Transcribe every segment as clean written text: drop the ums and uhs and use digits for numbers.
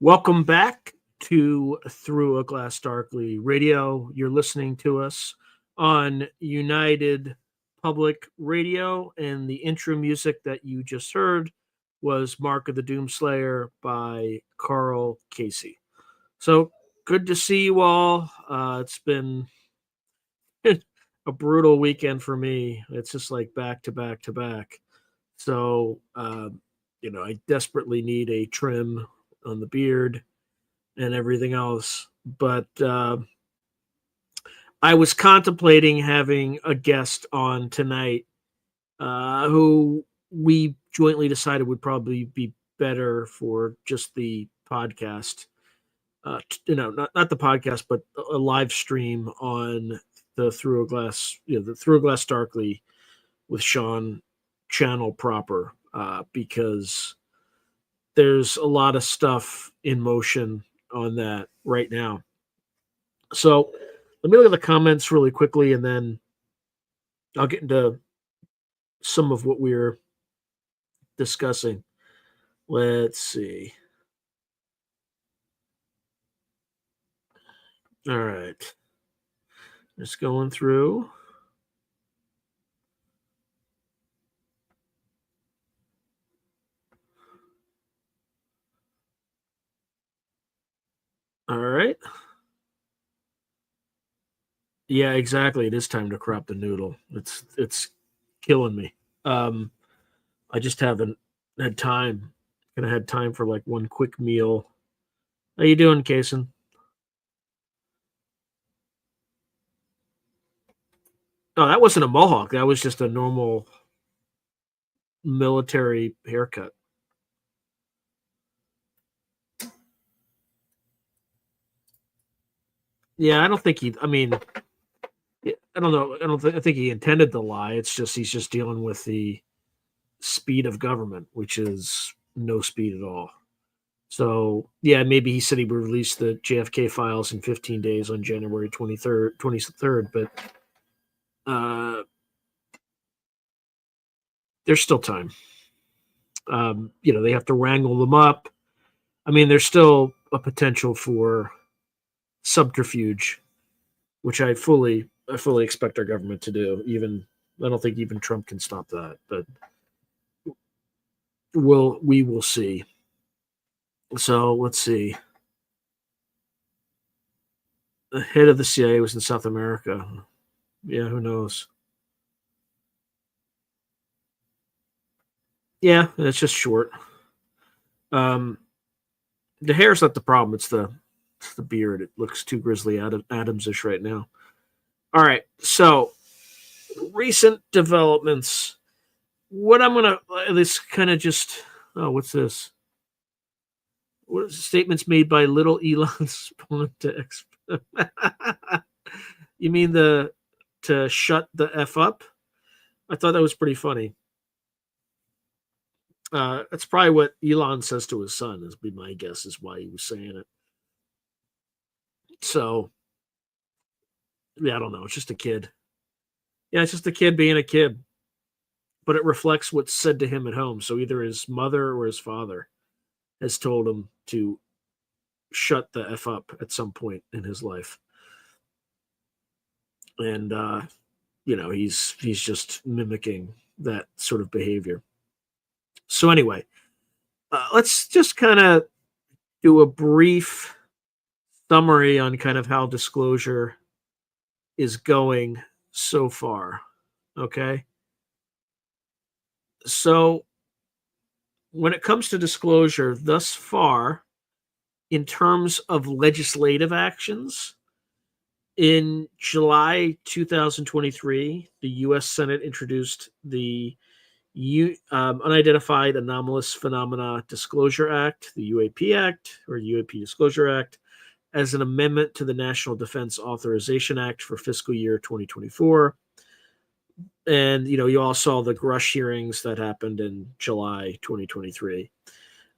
Welcome back to Through a Glass Darkly Radio. You're listening to us on United Public Radio, and the intro music that you just heard was Mark of the Doomslayer by Carl Casey. So good to see you all. It's been a brutal weekend for me. It's just like back to back to back. So, I desperately need a trim on the beard and everything else. But I was contemplating having a guest on tonight who we jointly decided would probably be better for just the podcast. Not the podcast, but a live stream on the Through a Glass, the Through a Glass Darkly with Sean channel proper, because there's a lot of stuff in motion on that right now. So let me look at the comments really quickly, and then I'll get into some of what we're discussing. Let's see. All right. Just going through. All right. Yeah, exactly. It is time to crop the noodle. It's killing me. I just haven't had time. I had time for like one quick meal. How you doing, Kason? Oh, that wasn't a mohawk. That was just a normal military haircut. Yeah, I don't think I don't know. I think he intended to lie. It's just he's just dealing with the speed of government, which is no speed at all. So, yeah, maybe he said he would release the JFK files in 15 days on January 23rd, but there's still time. They have to wrangle them up. I mean, there's still a potential for subterfuge, which I fully expect our government to do. I don't think even Trump can stop that, but we will see. So let's see. The head of the CIA was in South America. Yeah, who knows? Yeah, it's just short. The hair's not the problem. It's the beard. It looks too Grizzly Adams-ish right now. All right, so recent developments. What I'm gonna this kind of just what's this? What is statements made by little Elon spawned to You mean to shut the F up? I thought that was pretty funny. That's probably what Elon says to his son, is be my guess, is why he was saying it. So, yeah, I don't know. It's just a kid. Yeah, it's just a kid being a kid. But it reflects what's said to him at home. So either his mother or his father has told him to shut the F up at some point in his life. And, he's just mimicking that sort of behavior. So anyway, let's just kind of do a brief summary on kind of how disclosure is going so far. Okay. So when it comes to disclosure thus far, in terms of legislative actions, in July 2023, the U.S. Senate introduced the Unidentified Anomalous Phenomena Disclosure Act, the UAP Act, or UAP Disclosure Act, as an amendment to the National Defense Authorization Act for fiscal year 2024. And, you all saw the Grush hearings that happened in July 2023.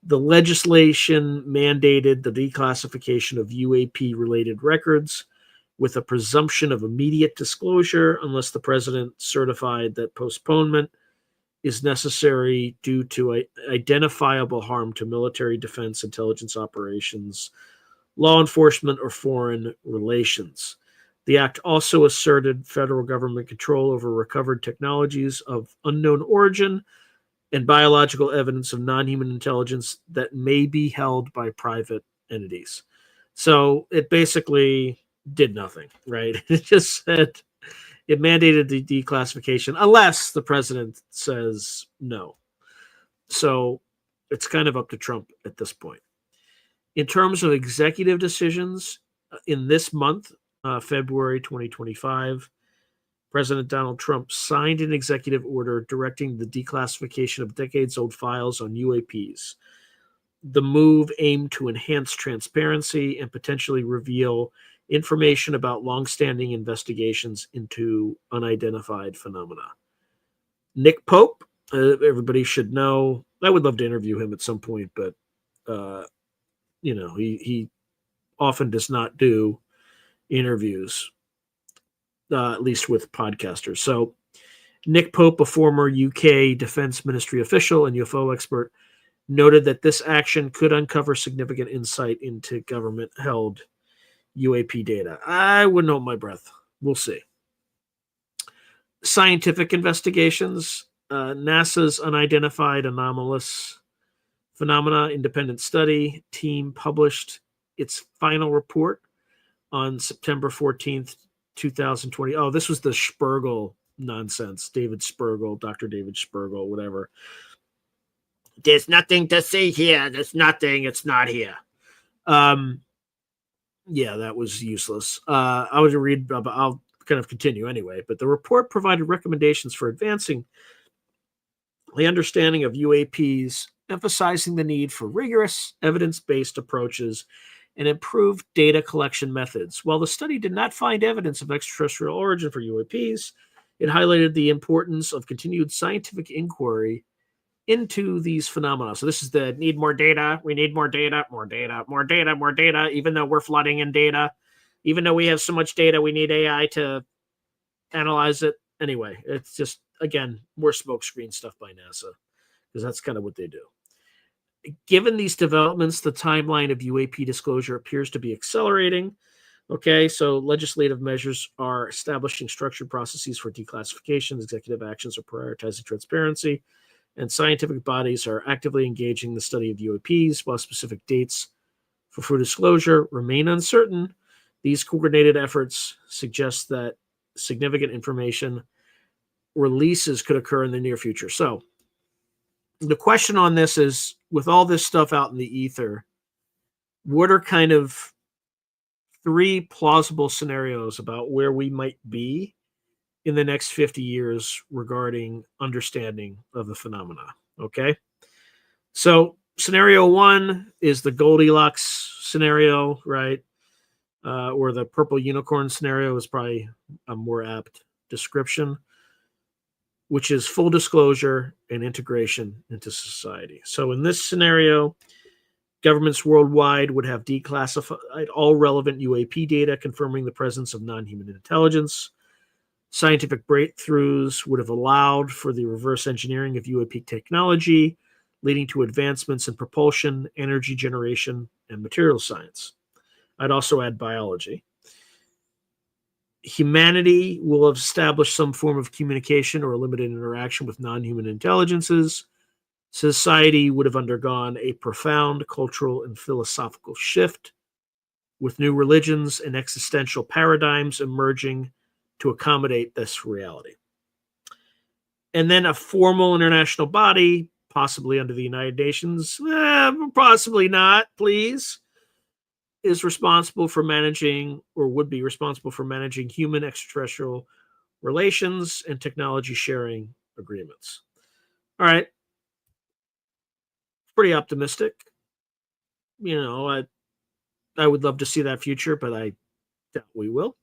The legislation mandated the declassification of UAP-related records with a presumption of immediate disclosure unless the president certified that postponement is necessary due to identifiable harm to military defense, intelligence operations, law enforcement, or foreign relations. The act also asserted federal government control over recovered technologies of unknown origin and biological evidence of non-human intelligence that may be held by private entities. So it basically did nothing, right? It just said it mandated the declassification unless the president says no. So it's kind of up to Trump at this point. In terms of executive decisions, in this month, February 2025, President Donald Trump signed an executive order directing the declassification of decades-old files on UAPs. The move aimed to enhance transparency and potentially reveal information about longstanding investigations into unidentified phenomena. Nick Pope, everybody should know. I would love to interview him at some point, but he often does not do interviews, at least with podcasters. So Nick Pope, a former UK Defense Ministry official and UFO expert, noted that this action could uncover significant insight into government-held UAP data. I wouldn't hold my breath. We'll see. Scientific investigations. NASA's Unidentified Anomalous Phenomena Independent Study team published its final report on September 14th, 2020. Oh, this was the Spergel nonsense. David Spergel, Dr. David Spergel, whatever. There's nothing to see here. There's nothing. It's not here. Yeah, that was useless. I was read, but I'll kind of continue anyway. But the report provided recommendations for advancing the understanding of UAPs, emphasizing the need for rigorous, evidence-based approaches and improved data collection methods. While the study did not find evidence of extraterrestrial origin for UAPs, it highlighted the importance of continued scientific inquiry into these phenomena. So this is the need more data. We need more data, more data, more data, more data. Even though we're flooding in data, even though we have so much data, we need AI to analyze it. Anyway, it's just, again, more smokescreen stuff by NASA, because that's kind of what they do. Given these developments, the timeline of UAP disclosure appears to be accelerating. Okay, so legislative measures are establishing structured processes for declassification, executive actions are prioritizing transparency, and scientific bodies are actively engaging the study of UAPs. While specific dates for full disclosure remain uncertain, these coordinated efforts suggest that significant information releases could occur in the near future. So the question on this is, with all this stuff out in the ether, what are kind of 3 plausible scenarios about where we might be in the next 50 years regarding understanding of the phenomena? Okay. So scenario 1 is the Goldilocks scenario, right? Or the purple unicorn scenario is probably a more apt description, which is full disclosure and integration into society. So in this scenario, governments worldwide would have declassified all relevant UAP data, confirming the presence of non-human intelligence. Scientific breakthroughs would have allowed for the reverse engineering of UAP technology, leading to advancements in propulsion, energy generation, and material science. I'd also add biology. Humanity will have established some form of communication or limited interaction with non-human intelligences. Society would have undergone a profound cultural and philosophical shift, with new religions and existential paradigms emerging to accommodate this reality. And then a formal international body, possibly under the United Nations, possibly not, please, is responsible for managing, or would be responsible for managing, human extraterrestrial relations and technology sharing agreements. All right. Pretty optimistic. I would love to see that future, but I doubt we will.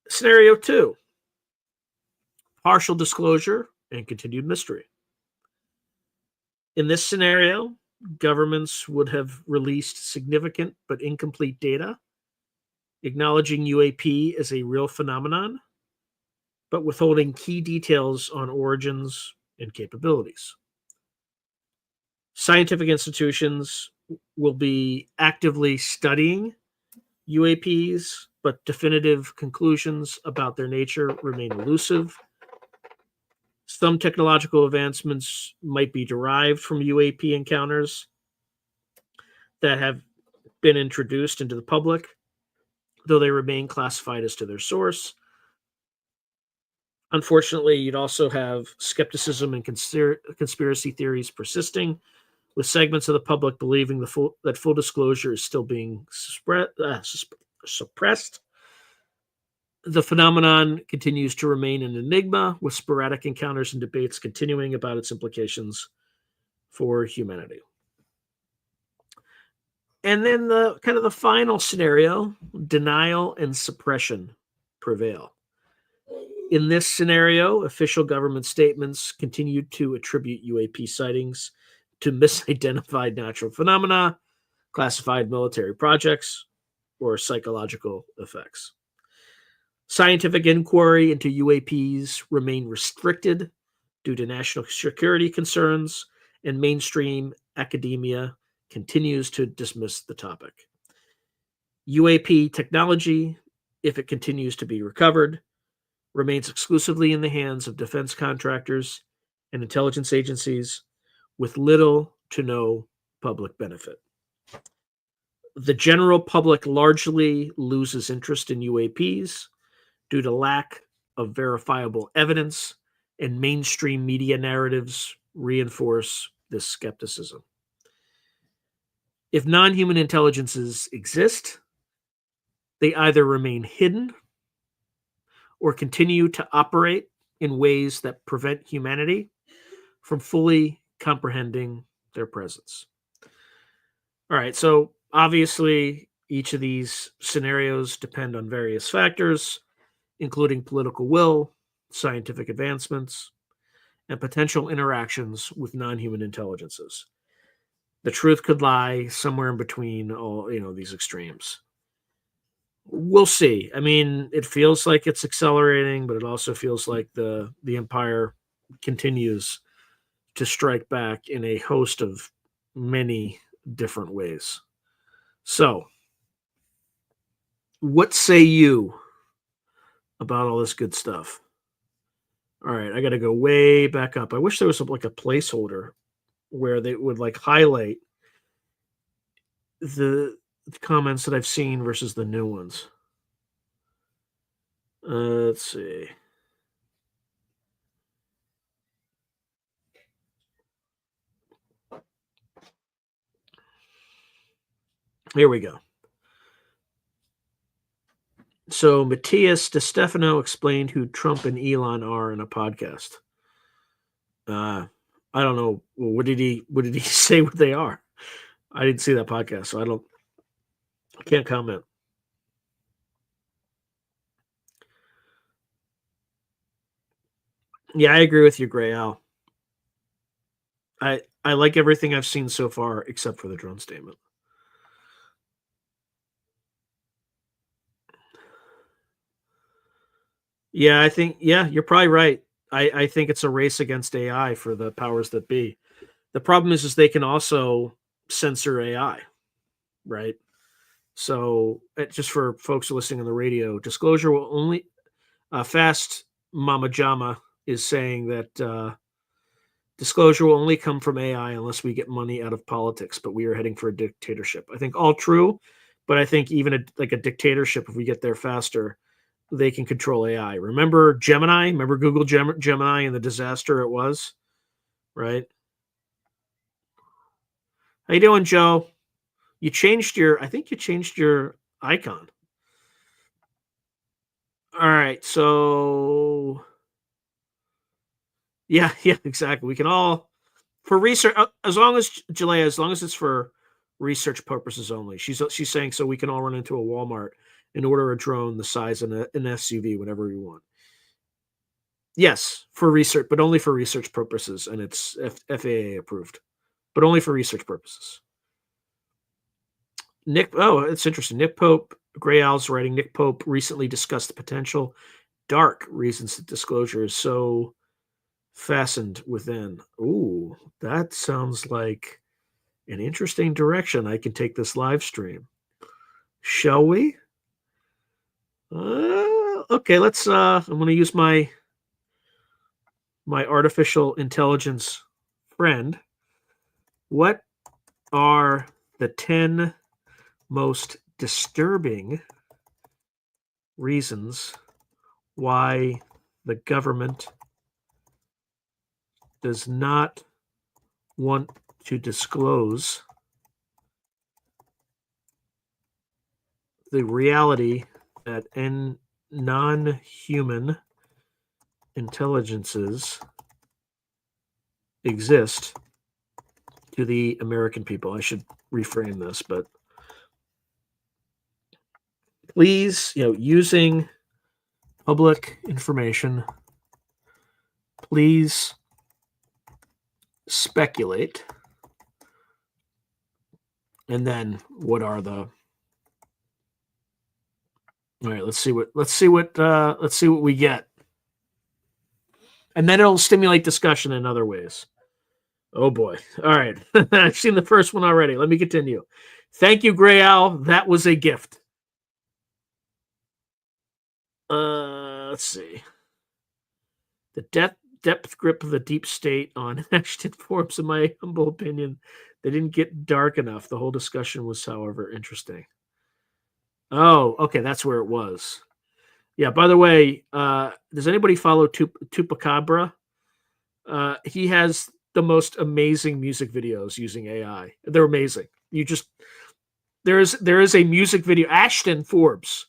Scenario 2, partial disclosure and continued mystery. In this scenario, governments would have released significant but incomplete data, acknowledging UAP as a real phenomenon, but withholding key details on origins and capabilities. Scientific institutions will be actively studying UAPs, but definitive conclusions about their nature remain elusive. Some technological advancements might be derived from UAP encounters that have been introduced into the public, though they remain classified as to their source. Unfortunately, you'd also have skepticism and conspiracy theories persisting, with segments of the public believing that full disclosure is still being suppressed. The phenomenon continues to remain an enigma, with sporadic encounters and debates continuing about its implications for humanity. And then the final scenario, denial and suppression prevail. In this scenario, official government statements continue to attribute UAP sightings to misidentified natural phenomena, classified military projects, or psychological effects. Scientific inquiry into UAPs remain restricted due to national security concerns, and mainstream academia continues to dismiss the topic. UAP technology, if it continues to be recovered, remains exclusively in the hands of defense contractors and intelligence agencies with little to no public benefit. The general public largely loses interest in UAPs due to lack of verifiable evidence, and mainstream media narratives reinforce this skepticism. If non-human intelligences exist, they either remain hidden or continue to operate in ways that prevent humanity from fully comprehending their presence. All right, so obviously each of these scenarios depend on various factors, including political will, scientific advancements, and potential interactions with non-human intelligences. The truth could lie somewhere in between all these extremes. We'll see. I mean, it feels like it's accelerating, but it also feels like the empire continues to strike back in a host of many different ways. So, what say you about all this good stuff? All right, I got to go way back up. I wish there was like a placeholder where they would like highlight the comments that I've seen versus the new ones. Let's see. Here we go. So Matthias DeStefano explained who Trump and Elon are in a podcast. I don't know. What did he say what they are? I didn't see that podcast, so I can't comment. Yeah, I agree with you, Gray Al. I like everything I've seen so far except for the drone statement. Yeah, I think you're probably right. I think it's a race against AI for the powers that be. The problem is they can also censor AI, right? So just for folks listening on the radio, disclosure will only Fast Mama Jama is saying that disclosure will only come from AI unless we get money out of politics, but we are heading for a dictatorship. I think all true, but I think even like a dictatorship, if we get there faster, they can control AI. Remember Gemini? Remember Google Gemini and the disaster it was, right? How you doing, Joe? I think you changed your icon. All right, so yeah, exactly. We can all for research as long as Jalea, as long as it's for research purposes only. She's saying so we can all run into a Walmart and order a drone the size of an SUV whenever we want. Yes, for research, but only for research purposes, and it's FAA approved, but only for research purposes. It's interesting. Nick Pope, Gray Owl's writing, Nick Pope recently discussed the potential dark reasons that disclosure is so fastened within. Ooh, that sounds like an interesting direction I can take this live stream. Shall we? Okay, let's I'm going to use my artificial intelligence friend. What are the 10 most disturbing reasons why the government does not want to disclose the reality that non-human intelligences exist to the American people? I should reframe this, but please, using public information, please speculate. And then what are the all right, let's see what we get. And then it'll stimulate discussion in other ways. Oh boy. All right. I've seen the first one already. Let me continue. Thank you, Gray Owl. That was a gift. Let's see. The depth grip of the deep state on Ashton Forbes, in my humble opinion, they didn't get dark enough. The whole discussion was, however, interesting. Oh, okay, that's where it was. Yeah, by the way, does anybody follow Tupacabra? He has the most amazing music videos using AI. They're amazing. There is a music video. Ashton Forbes,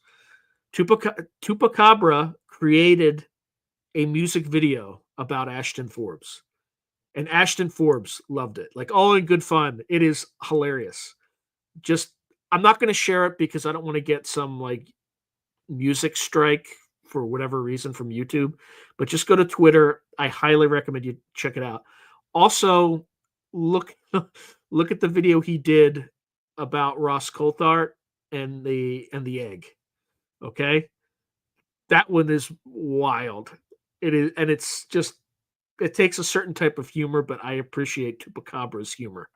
Tupacabra created a music video about Ashton Forbes, and Ashton Forbes loved it. Like, all in good fun. It is hilarious. Just, I'm not going to share it because I don't want to get some like music strike for whatever reason from YouTube, but just go to Twitter. I highly recommend you check it out. Also, look look at the video he did about Ross Coulthart and the egg. Okay, that one is wild. It is, and it's just, it takes a certain type of humor, but I appreciate Tupacabra's humor.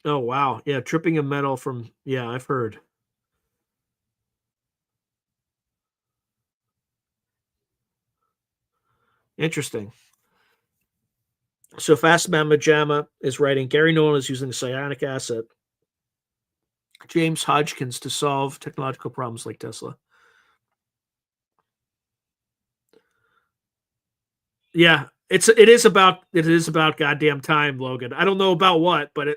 Oh wow, yeah, tripping a metal from, yeah, I've heard. Interesting. So Fastman Majama is writing, Gary Nolan is using cyanic acid, James Hodgkins, to solve technological problems like Tesla. Yeah, it is about goddamn time, Logan. I don't know about what, but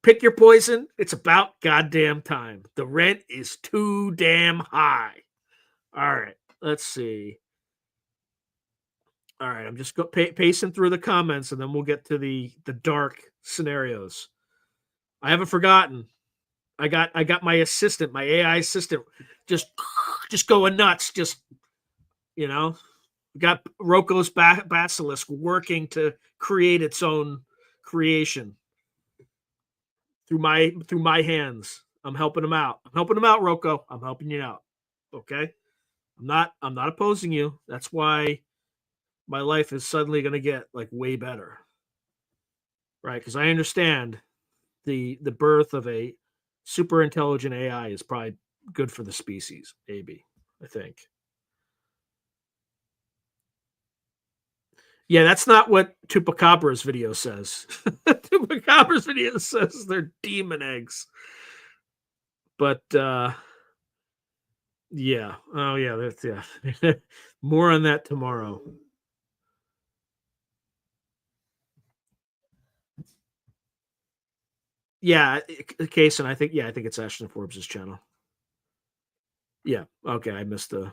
pick your poison. It's about goddamn time. The rent is too damn high. All right, let's see. All right, I'm just pacing through the comments, and then we'll get to the dark scenarios. I haven't forgotten. I got my assistant, my AI assistant, just just going nuts. Just, you know, got Roko's basilisk working to create its own creation through my hands. I'm helping him out. I'm helping him out, Roko. I'm helping you out. Okay. I'm not opposing you. That's why my life is suddenly going to get like way better, right? Because I understand the birth of a super intelligent AI is probably good for the species. Maybe, I think. Yeah, that's not what Tupacabra's video says. Tupacabra's video says they're demon eggs. But yeah. Oh yeah, that's, yeah. More on that tomorrow. Yeah, Kason, I think it's Ashton Forbes' channel. Yeah. Okay, I missed the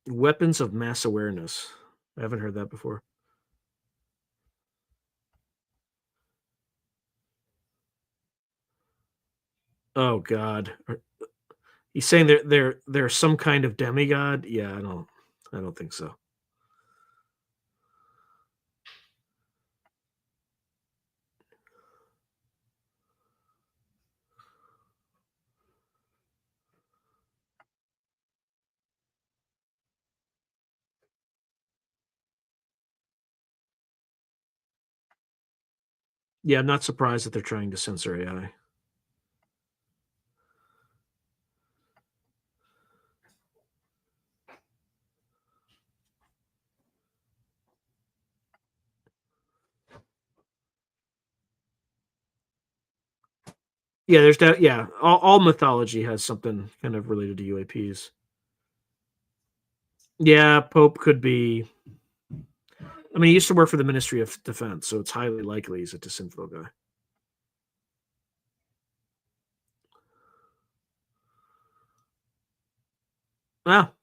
weapons of mass awareness. I haven't heard that before. Oh God. He's saying they're some kind of demigod? Yeah, I don't think so. Yeah, I'm not surprised that they're trying to censor AI. Yeah, there's that. Yeah, all mythology has something kind of related to UAPs. Yeah, Pope could be. I mean, he used to work for the Ministry of Defense, so it's highly likely he's a disinfo guy. Well,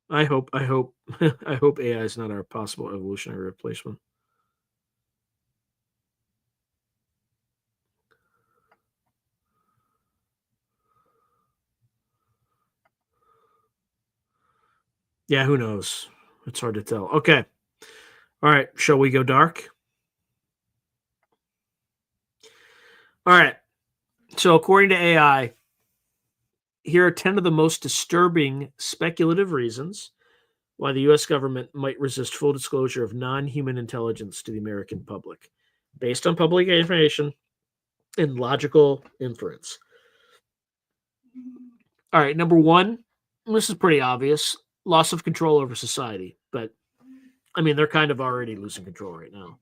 I hope, I hope AI is not our possible evolutionary replacement. Yeah, who knows? It's hard to tell. Okay, all right. Shall we go dark? All right. So, according to AI, here are 10 of the most disturbing speculative reasons why the US government might resist full disclosure of non human intelligence to the American public, based on public information and logical inference. All right, number one, this is pretty obvious, loss of control over society. But I mean, they're kind of already losing control right now,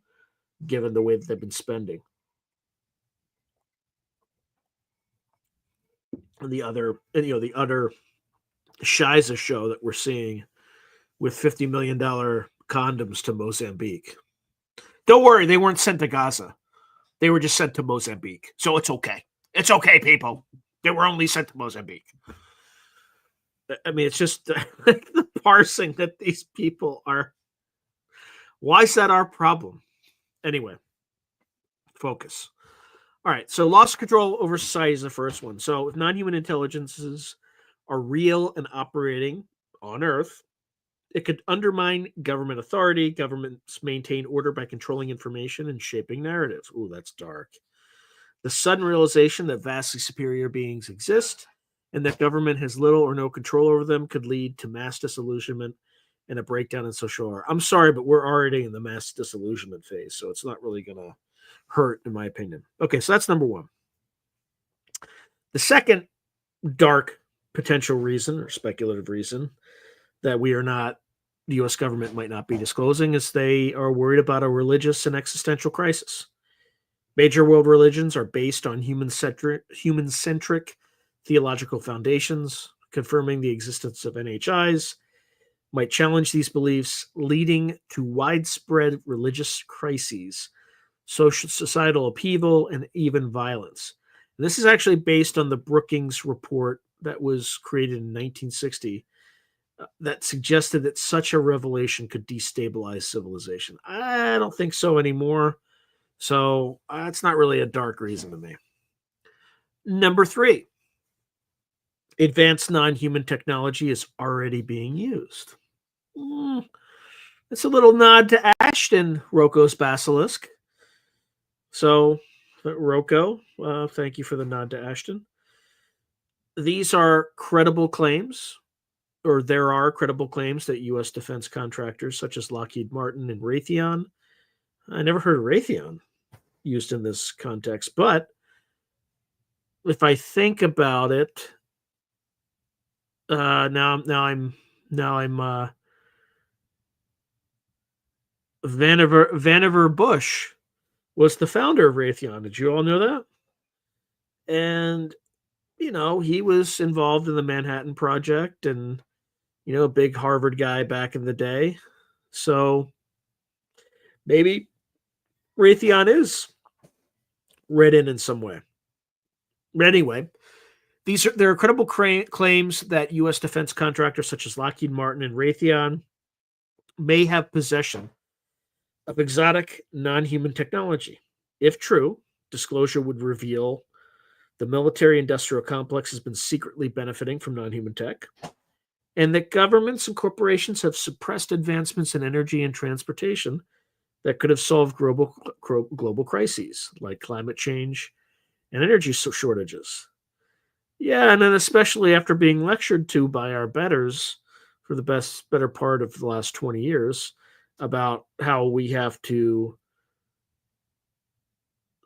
given the way that they've been spending. And the other Shiza show that we're seeing with $50 million condoms to Mozambique. Don't worry, they weren't sent to Gaza. They were just sent to Mozambique. So it's okay. It's okay, people. They were only sent to Mozambique. I mean, it's just the parsing that these people are. Why is that our problem? Anyway, focus. All right. So, loss of control over society is the first one. So, if non human intelligences are real and operating on Earth, it could undermine government authority. Governments maintain order by controlling information and shaping narratives. Ooh, that's dark. The sudden realization that vastly superior beings exist and that government has little or no control over them could lead to mass disillusionment and a breakdown in social order. I'm sorry, but we're already in the mass disillusionment phase, so it's not really going to hurt, in my opinion. Okay, so that's number one. The second dark potential reason or speculative reason that the US government might not be disclosing is they are worried about a religious and existential crisis. Major world religions are based on human-centric theological foundations. Confirming the existence of NHIs might challenge these beliefs, leading to widespread religious crises, social societal upheaval, and even violence. And this is actually based on the Brookings report that was created in 1960 that suggested that such a revelation could destabilize civilization. I don't think so anymore. So it's not really a dark reason to me. Number three, advanced non human technology is already being used. Mm, it's a little nod to Ashton, Rocco's Basilisk. So, Rocco, thank you for the nod to Ashton. These are credible claims, or there are credible claims that U.S. defense contractors such as Lockheed Martin and Raytheon, I never heard of Raytheon used in this context, but if I think about it, now I'm Vannevar Bush was the founder of Raytheon. Did you all know that? And he was involved in the Manhattan Project, and a big Harvard guy back in the day. So maybe Raytheon is read in some way. But anyway, there are credible claims that U.S. defense contractors such as Lockheed Martin and Raytheon may have possession of exotic non-human technology. If true, disclosure would reveal the military industrial complex has been secretly benefiting from non-human tech, and that governments and corporations have suppressed advancements in energy and transportation that could have solved global crises like climate change and energy shortages. Yeah, and then especially after being lectured to by our betters for the better part of the last 20 years about how we have to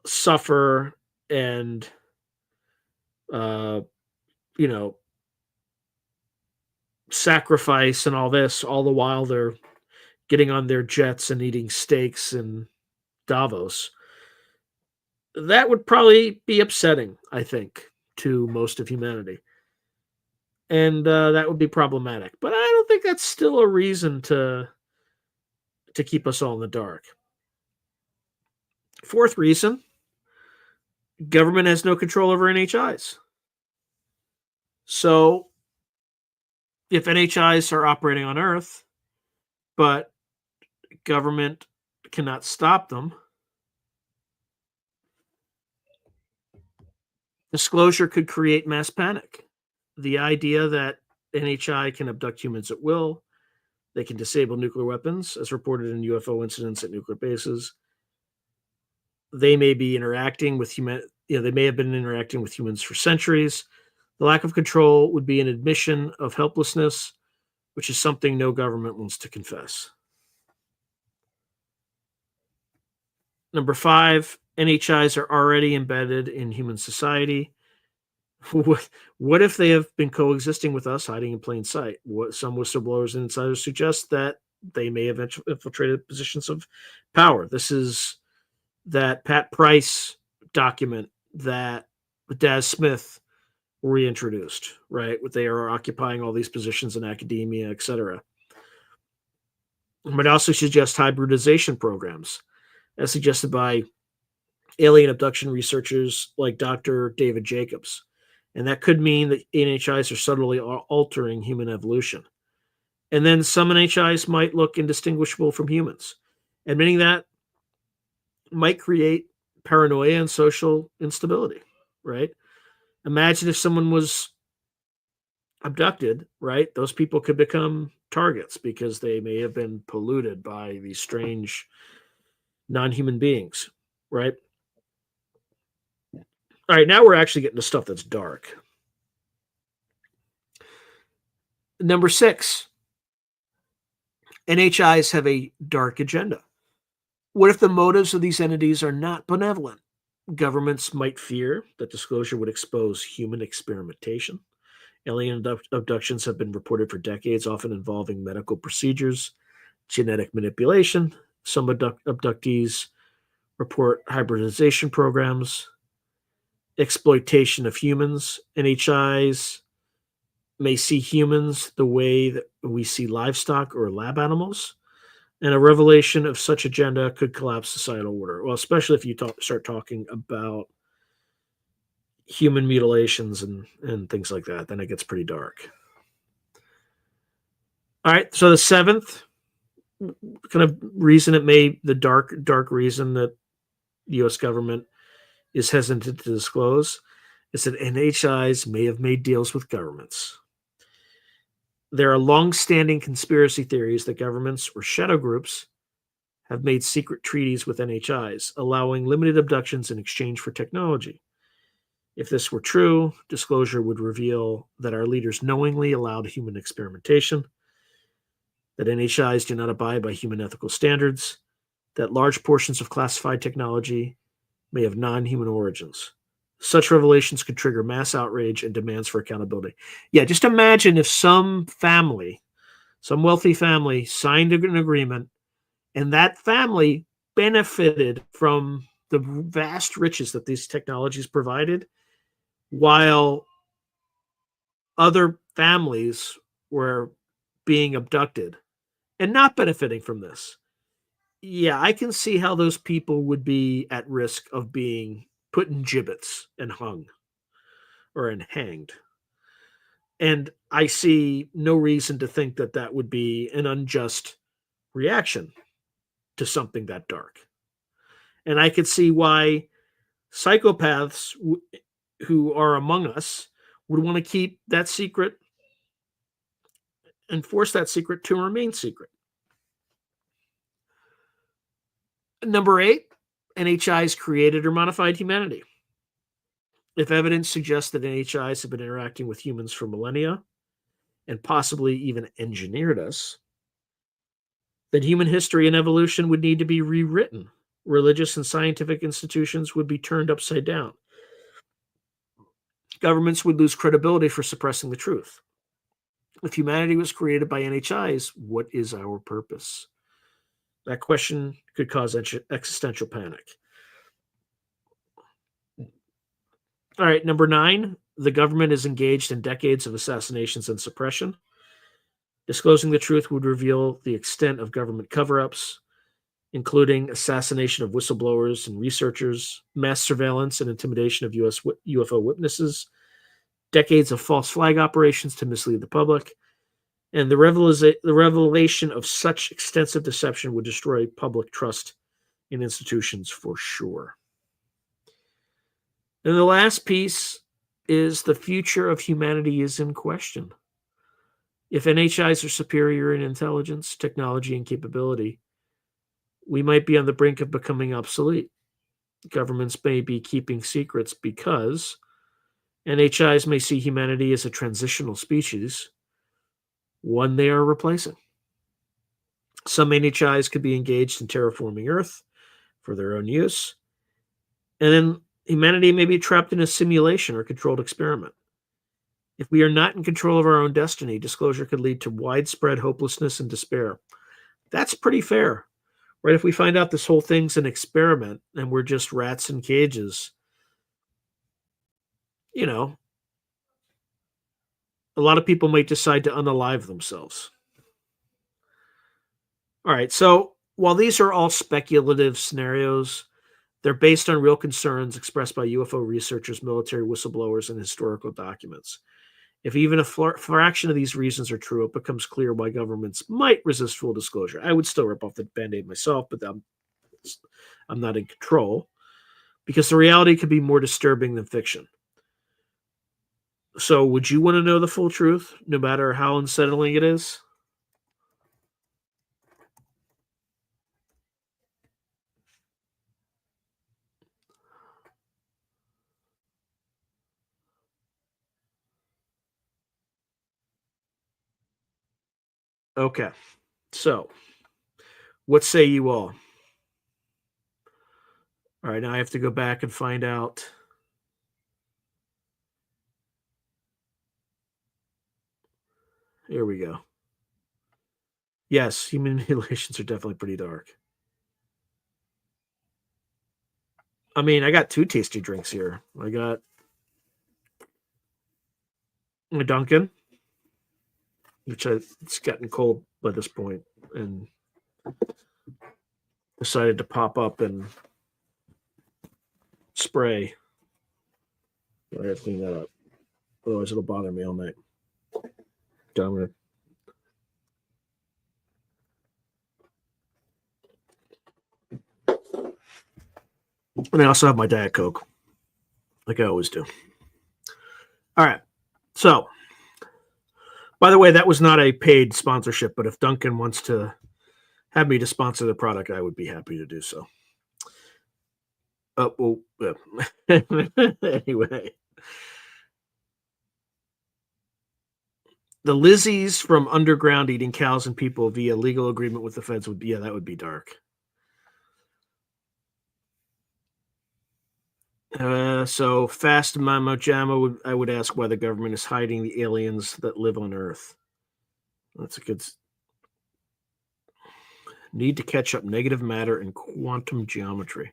suffer and uh, you know sacrifice and all this, all the while they're getting on their jets and eating steaks in Davos. That would probably be upsetting, I think, to most of humanity, and that would be problematic. But I don't think that's still a reason to keep us all in the dark. Fourth reason: government has no control over NHIs. So if NHIs are operating on Earth, but government cannot stop them, disclosure could create mass panic. The idea that NHI can abduct humans at will, they can disable nuclear weapons, as reported in UFO incidents at nuclear bases. They may be interacting with they may have been interacting with humans for centuries. The lack of control would be an admission of helplessness, which is something no government wants to confess. Number 5, NHIs are already embedded in human society. What if they have been coexisting with us, hiding in plain sight? Some whistleblowers and insiders suggest that they may have infiltrated positions of power. This is that Pat Price document that Daz Smith reintroduced, right? They are occupying all these positions in academia, etc. But also suggest hybridization programs, as suggested by alien abduction researchers like Dr. David Jacobs. And that could mean that NHIs are subtly altering human evolution. And then some NHIs might look indistinguishable from humans. Admitting that might create paranoia and social instability, right? Imagine if someone was abducted, right? Those people could become targets because they may have been polluted by these strange non-human beings, right? All right, now we're actually getting to stuff that's dark. Number 6, NHIs have a dark agenda. What if the motives of these entities are not benevolent? Governments might fear that disclosure would expose human experimentation. Alien abductions have been reported for decades, often involving medical procedures, genetic manipulation. Some abductees report hybridization programs, exploitation of humans. NHIs may see humans the way that we see livestock or lab animals, and a revelation of such agenda could collapse societal order. Well, especially if you start talking about human mutilations and things like that, then it gets pretty dark. All right, so the 7th kind of reason the dark reason that the U.S. government is hesitant to disclose is that NHIs may have made deals with governments. There are long-standing conspiracy theories that governments or shadow groups have made secret treaties with NHIs, allowing limited abductions in exchange for technology. If this were true, disclosure would reveal that our leaders knowingly allowed human experimentation, that NHIs do not abide by human ethical standards, that large portions of classified technology may have non-human origins. Such revelations could trigger mass outrage and demands for accountability. Yeah, just imagine if some wealthy family signed an agreement and that family benefited from the vast riches that these technologies provided, while other families were being abducted and not benefiting from this. Yeah, I can see how those people would be at risk of being put in gibbets and hung or hanged. And I see no reason to think that that would be an unjust reaction to something that dark. And I could see why psychopaths who are among us would want to keep that secret and force that secret to remain secret. Number 8, NHIs created or modified humanity. If evidence suggests that NHIs have been interacting with humans for millennia, and possibly even engineered us, then human history and evolution would need to be rewritten. Religious and scientific institutions would be turned upside down. Governments would lose credibility for suppressing the truth. If humanity was created by NHIs, what is our purpose? That question could cause existential panic. All right, number 9, the government is engaged in decades of assassinations and suppression. Disclosing the truth would reveal the extent of government cover ups, including assassination of whistleblowers and researchers, mass surveillance and intimidation of US UFO witnesses, decades of false flag operations to mislead the public, and the revelation of such extensive deception would destroy public trust in institutions for sure. And the last piece is the future of humanity is in question. If NHIs are superior in intelligence, technology, and capability, we might be on the brink of becoming obsolete. Governments may be keeping secrets because NHIs may see humanity as a transitional species, one they are replacing. Some NHIs could be engaged in terraforming Earth for their own use, and then humanity may be trapped in a simulation or controlled experiment. If we are not in control of our own destiny, disclosure could lead to widespread hopelessness and despair. That's pretty fair, right? If we find out this whole thing's an experiment and we're just rats in cages, you know, a lot of people might decide to unalive themselves. All right, so while these are all speculative scenarios, they're based on real concerns expressed by UFO researchers, military whistleblowers, and historical documents. If even a fraction of these reasons are true, it becomes clear why governments might resist full disclosure. I would still rip off the Band-Aid myself, but I'm not in control because the reality could be more disturbing than fiction. So would you want to know the full truth, no matter how unsettling it is? Okay, so what say you all? All right, now I have to go back and find out. Here we go. Yes, human mutilations are definitely pretty dark. I mean, I got 2 tasty drinks here. I got a Dunkin', which it's gotten cold by this point, and decided to pop up and spray. I gotta clean that up. Otherwise, it'll bother me all night. Gonna... And I also have my Diet Coke, like I always do. All right. So, by the way, that was not a paid sponsorship, but if Duncan wants to have me to sponsor the product, I would be happy to do so. Anyway. The Lizzies from underground eating cows and people via legal agreement with the feds would be, that would be dark. So Fast Mama Jamma, I would ask why the government is hiding the aliens that live on Earth. That's a good... Need to catch up negative matter in quantum geometry.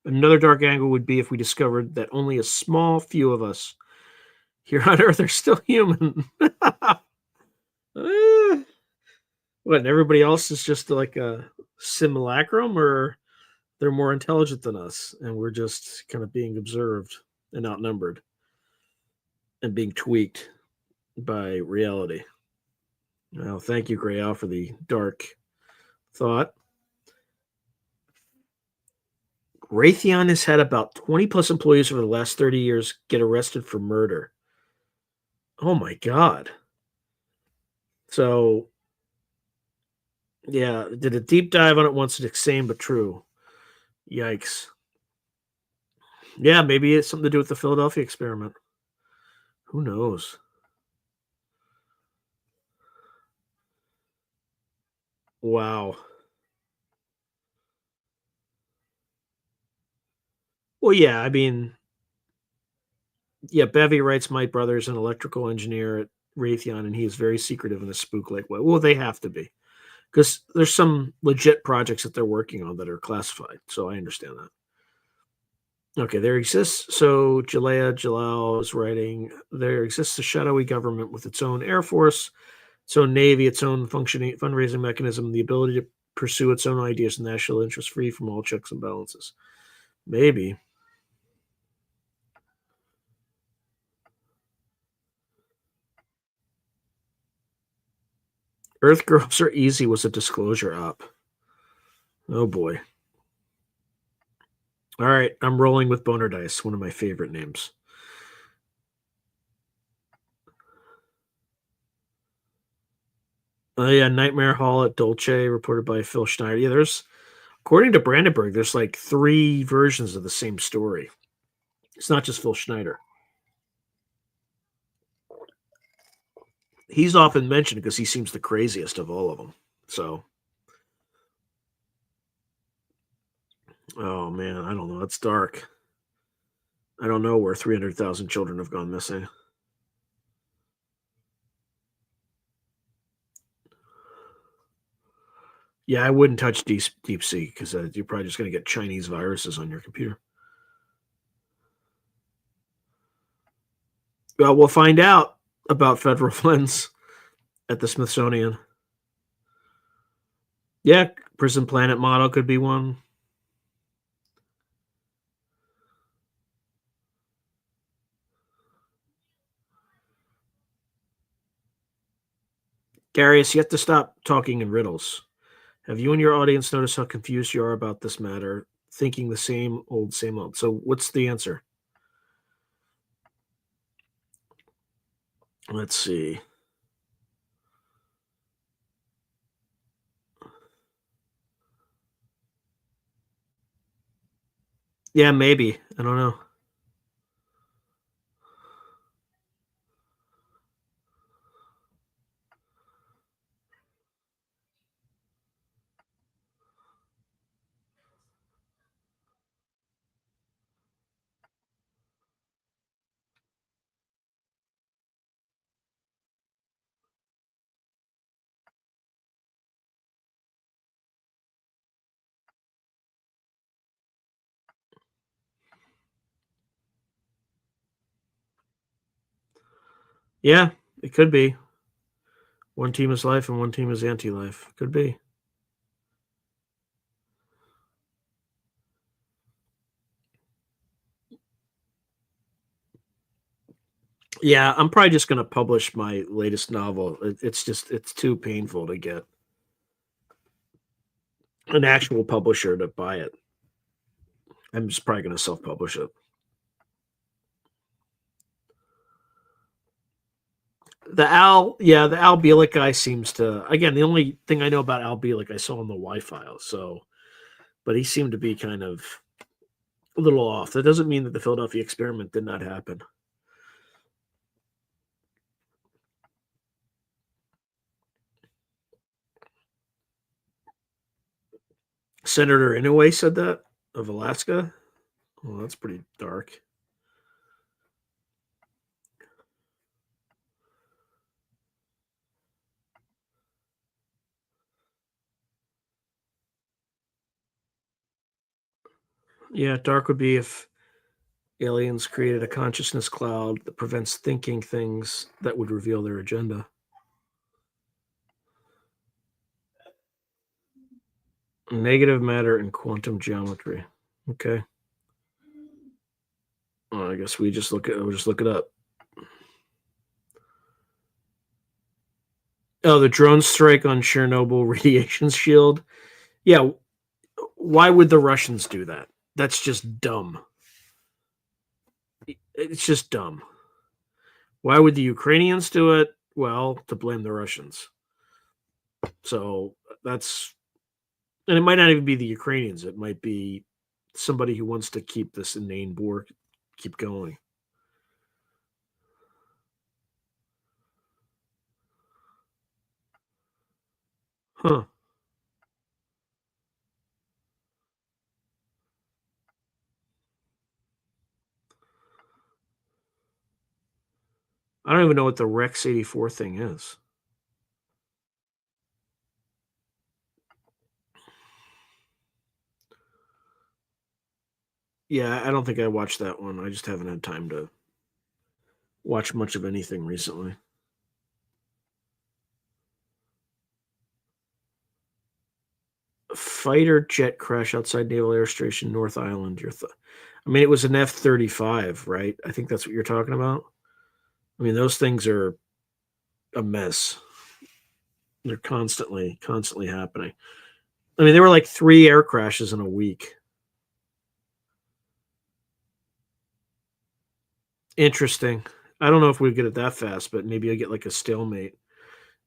Another dark angle would be if we discovered that only a small few of us here on Earth are still human. What, and everybody else is just like a simulacrum, or they're more intelligent than us and we're just kind of being observed and outnumbered and being tweaked by reality? Well, thank you, Gray Al, for the dark thought. Raytheon has had about 20 plus employees over the last 30 years get arrested for murder. Oh my God. So, yeah, did a deep dive on it once. It's insane but true. Yikes. Yeah, maybe it's something to do with the Philadelphia experiment. Who knows? Wow. Well, yeah, I mean, yeah, Bevy writes my brother's an electrical engineer at Raytheon, and he is very secretive in a spook-like way. Well, they have to be, because there's some legit projects that they're working on that are classified, so I understand that. Okay, there exists. So Jalea Jalal is writing. There exists a shadowy government with its own air force, its own navy, its own functioning fundraising mechanism, the ability to pursue its own ideas and national interests free from all checks and balances. Maybe Earth Girls Are Easy was a disclosure op. Oh boy. All right, I'm rolling with Boner Dice, one of my favorite names. Yeah, Nightmare Hall at Dolce, reported by Phil Schneider. Yeah, there's according to Brandenburg, there's like 3 versions of the same story. It's not just Phil Schneider. He's often mentioned because he seems the craziest of all of them. So, oh man, I don't know. That's dark. I don't know where 300,000 children have gone missing. Yeah, I wouldn't touch deep sea because you're probably just going to get Chinese viruses on your computer. Well, we'll find out about federal funds at the Smithsonian. Yeah, Prison Planet model could be one. Darius, you have to stop talking in riddles. Have you and your audience noticed how confused you are about this matter, thinking the same old, same old? So, what's the answer? Let's see. Yeah, maybe. I don't know. Yeah, it could be. One team is life and one team is anti life. Could be. Yeah, I'm probably just going to publish my latest novel. It's too painful to get an actual publisher to buy it. I'm just probably going to self publish it. The Al Bielek guy seems to, again, the only thing I know about Al Bielek I saw on the Wi-Fi. So, but he seemed to be kind of a little off. That doesn't mean that the Philadelphia experiment did not happen. Senator Inouye said that of Alaska. Well, that's pretty dark. Yeah, dark would be if aliens created a consciousness cloud that prevents thinking things that would reveal their agenda. Negative matter and quantum geometry. Okay. Well, I guess we'll just look it up. Oh, the drone strike on Chernobyl radiation shield. Yeah, why would the Russians do that? That's just dumb. It's just dumb. Why would the Ukrainians do it? Well, to blame the Russians. So that's, and it might not even be the Ukrainians. It might be somebody who wants to keep this inane bore keep going. Huh. I don't even know what the Rex 84 thing is. Yeah, I don't think I watched that one. I just haven't had time to watch much of anything recently. Fighter jet crash outside Naval Air Station, North Island. I mean, it was an F-35, right? I think that's what you're talking about. I mean, those things are a mess. They're constantly happening. I mean, there were like 3 air crashes in a week. Interesting. I don't know if we'd get it that fast, but maybe I get like a stalemate,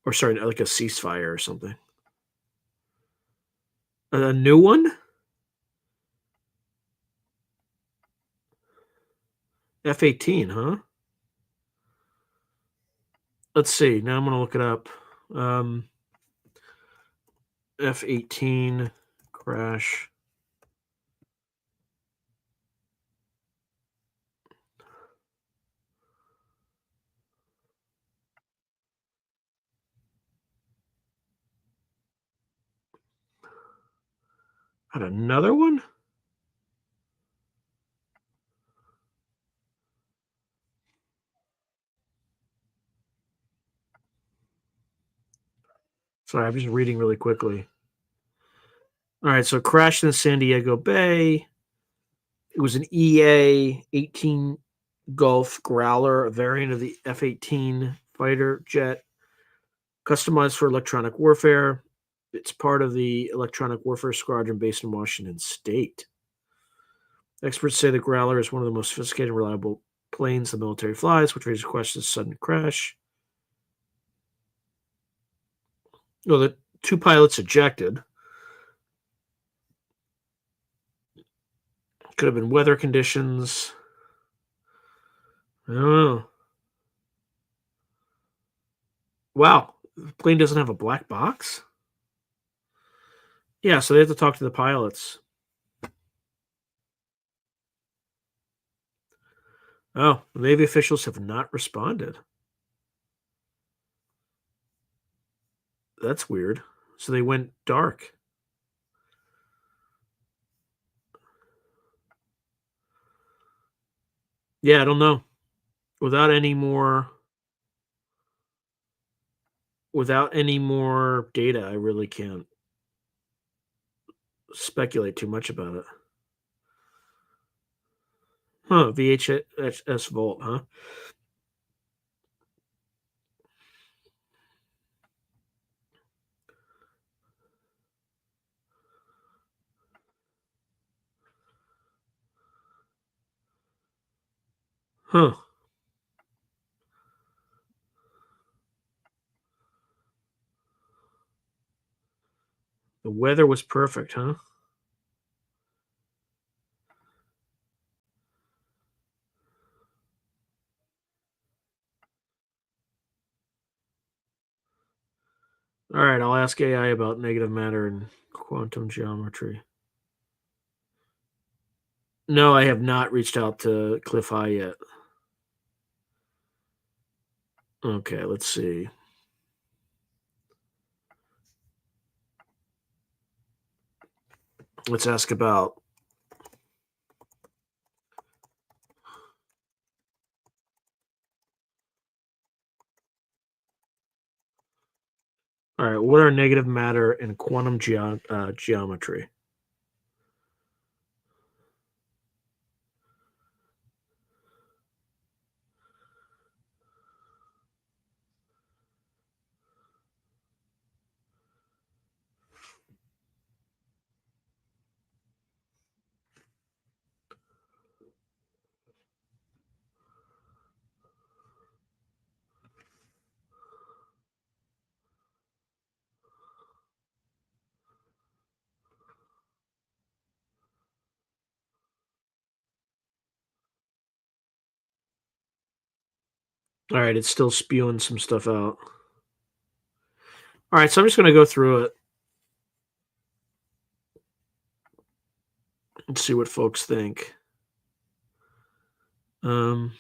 or sorry, like a ceasefire or something. A new one? F-18, huh? Let's see. Now I'm gonna look it up. Um, F-18 crash. Had another one? Sorry, I'm just reading really quickly. All right, so crashed in San Diego Bay. It was an EA-18 Gulf Growler, a variant of the F-18 fighter jet, customized for electronic warfare. It's part of the electronic warfare squadron based in Washington State. Experts say the Growler is one of the most sophisticated and reliable planes the military flies, which raises questions of sudden crash. Well, the 2 pilots ejected. Could have been weather conditions. I don't know. Wow, the plane doesn't have a black box? Yeah, so they have to talk to the pilots. Oh, Navy officials have not responded. That's weird. So they went dark. Yeah, I don't know. Without any more without any more data, I really can't speculate too much about it. Huh, VHS Vault, huh? Huh. The weather was perfect, huh? All right, I'll ask AI about negative matter and quantum geometry. No, I have not reached out to Cliff High yet. Okay, let's see. Let's ask about all right, what are negative matter and quantum geometry? All right, it's still spewing some stuff out. All right, so I'm just going to go through it and see what folks think. Um,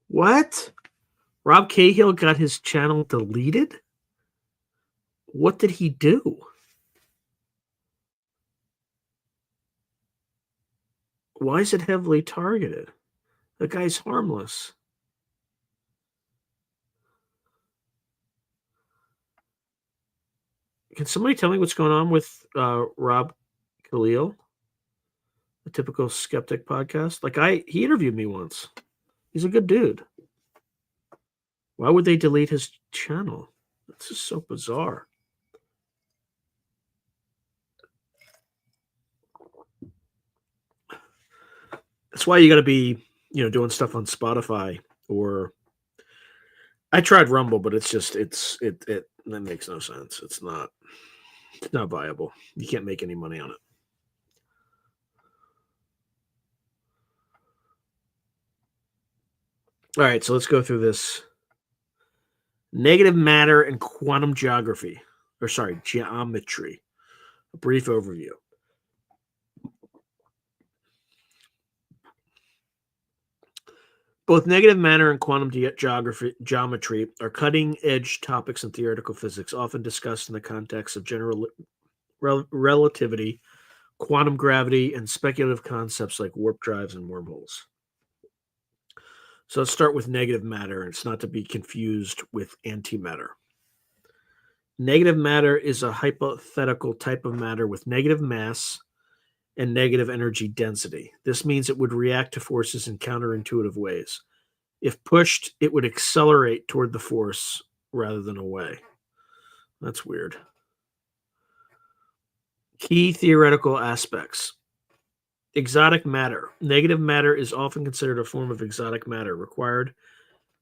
what? Rob Cahill got his channel deleted? What did he do? Why is it heavily targeted? The guy's harmless. Can somebody tell me what's going on with Rob Khalil, the Typical Skeptic podcast? He interviewed me once. He's a good dude. Why would they delete his channel? That's just so bizarre. That's why you got to be, doing stuff on Spotify or I tried Rumble, but it's just it that makes no sense. It's not viable. You can't make any money on it. All right, so let's go through this. Negative matter and quantum geometry. A brief overview. Both negative matter and quantum geometry are cutting-edge topics in theoretical physics, often discussed in the context of general relativity, quantum gravity, and speculative concepts like warp drives and wormholes. So let's start with negative matter. It's not to be confused with antimatter. Negative matter is a hypothetical type of matter with negative mass and negative energy density. This means it would react to forces in counterintuitive ways. If pushed, it would accelerate toward the force rather than away. That's weird. Key theoretical aspects. Exotic matter. Negative matter is often considered a form of exotic matter required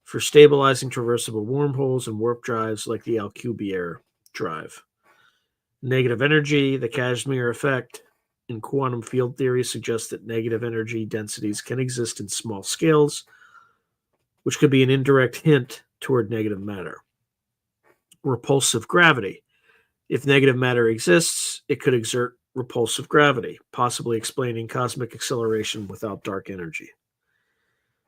for stabilizing traversable wormholes and warp drives like the Alcubierre drive. Negative energy, the Casimir effect in quantum field theory suggests that negative energy densities can exist in small scales, which could be an indirect hint toward negative matter. Repulsive gravity. If negative matter exists, it could exert repulsive gravity, possibly explaining cosmic acceleration without dark energy.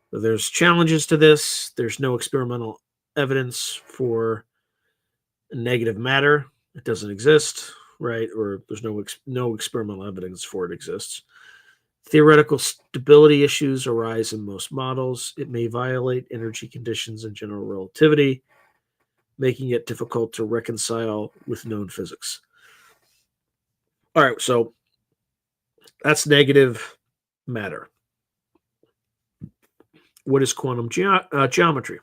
So there's challenges to this. There's no experimental evidence for negative matter. It doesn't exist, right? Or there's no experimental evidence for it exists. Theoretical stability issues arise in most models. It may violate energy conditions and general relativity, making it difficult to reconcile with known physics. All right, so that's negative matter. What is quantum geometry?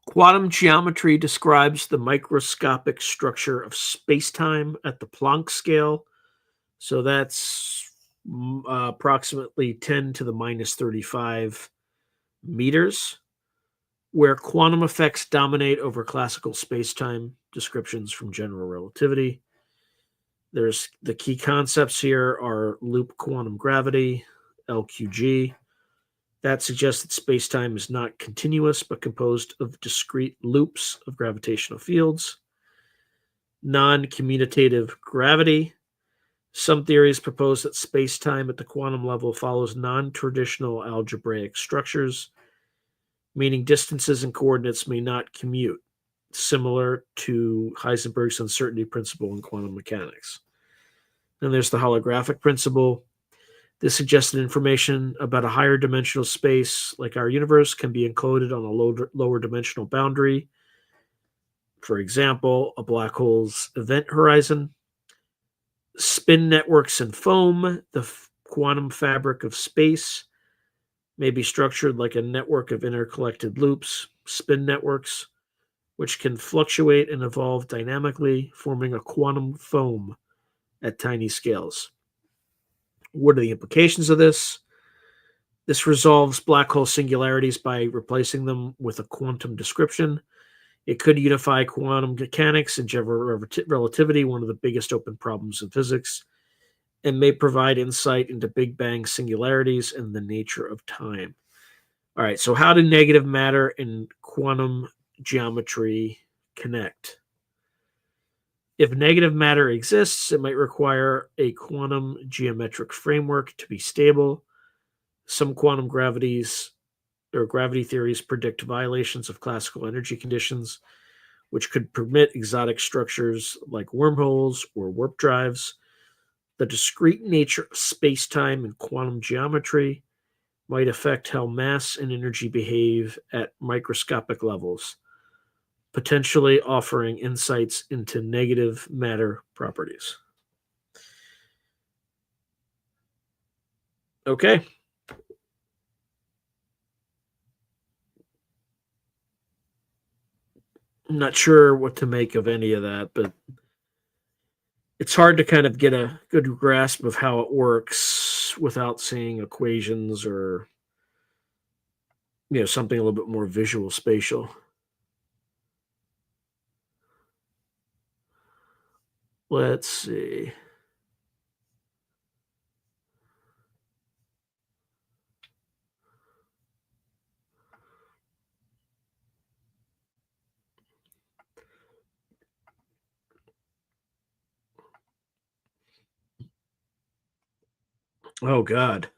Quantum geometry describes the microscopic structure of space-time at the Planck scale. So that's approximately 10 to the minus 35 meters, where quantum effects dominate over classical space-time descriptions from general relativity. There's the key concepts here are loop quantum gravity, LQG. That suggests that space-time is not continuous, but composed of discrete loops of gravitational fields. Non-commutative gravity. Some theories propose that space-time at the quantum level follows non-traditional algebraic structures, meaning distances and coordinates may not commute, similar to Heisenberg's uncertainty principle in quantum mechanics. Then there's the holographic principle. This suggests that information about a higher dimensional space, like our universe, can be encoded on a lower dimensional boundary. For example, a black hole's event horizon. Spin networks and foam, the quantum fabric of space, may be structured like a network of interconnected loops, spin networks, which can fluctuate and evolve dynamically, forming a quantum foam at tiny scales. What are the implications of this? This resolves black hole singularities by replacing them with a quantum description. It could unify quantum mechanics and general relativity, one of the biggest open problems in physics, and may provide insight into Big Bang singularities and the nature of time. All right, so how do negative matter and quantum geometry connect? If negative matter exists, it might require a quantum geometric framework to be stable. Some quantum gravities or gravity theories predict violations of classical energy conditions, which could permit exotic structures like wormholes or warp drives. The discrete nature of space-time and quantum geometry might affect how mass and energy behave at microscopic levels, potentially offering insights into negative matter properties. Okay. I'm not sure what to make of any of that, but it's hard to kind of get a good grasp of how it works without seeing equations or something a little bit more visual spatial. Let's see. Oh God.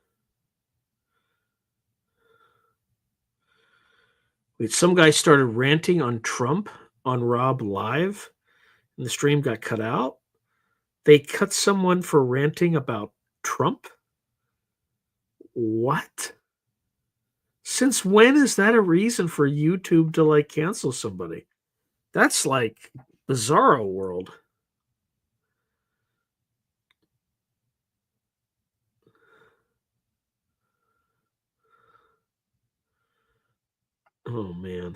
Wait, some guy started ranting on Trump on Rob Live and the stream got cut out. They cut someone for ranting about Trump? What? Since when is that a reason for YouTube to like cancel somebody? That's like bizarro world. Oh man.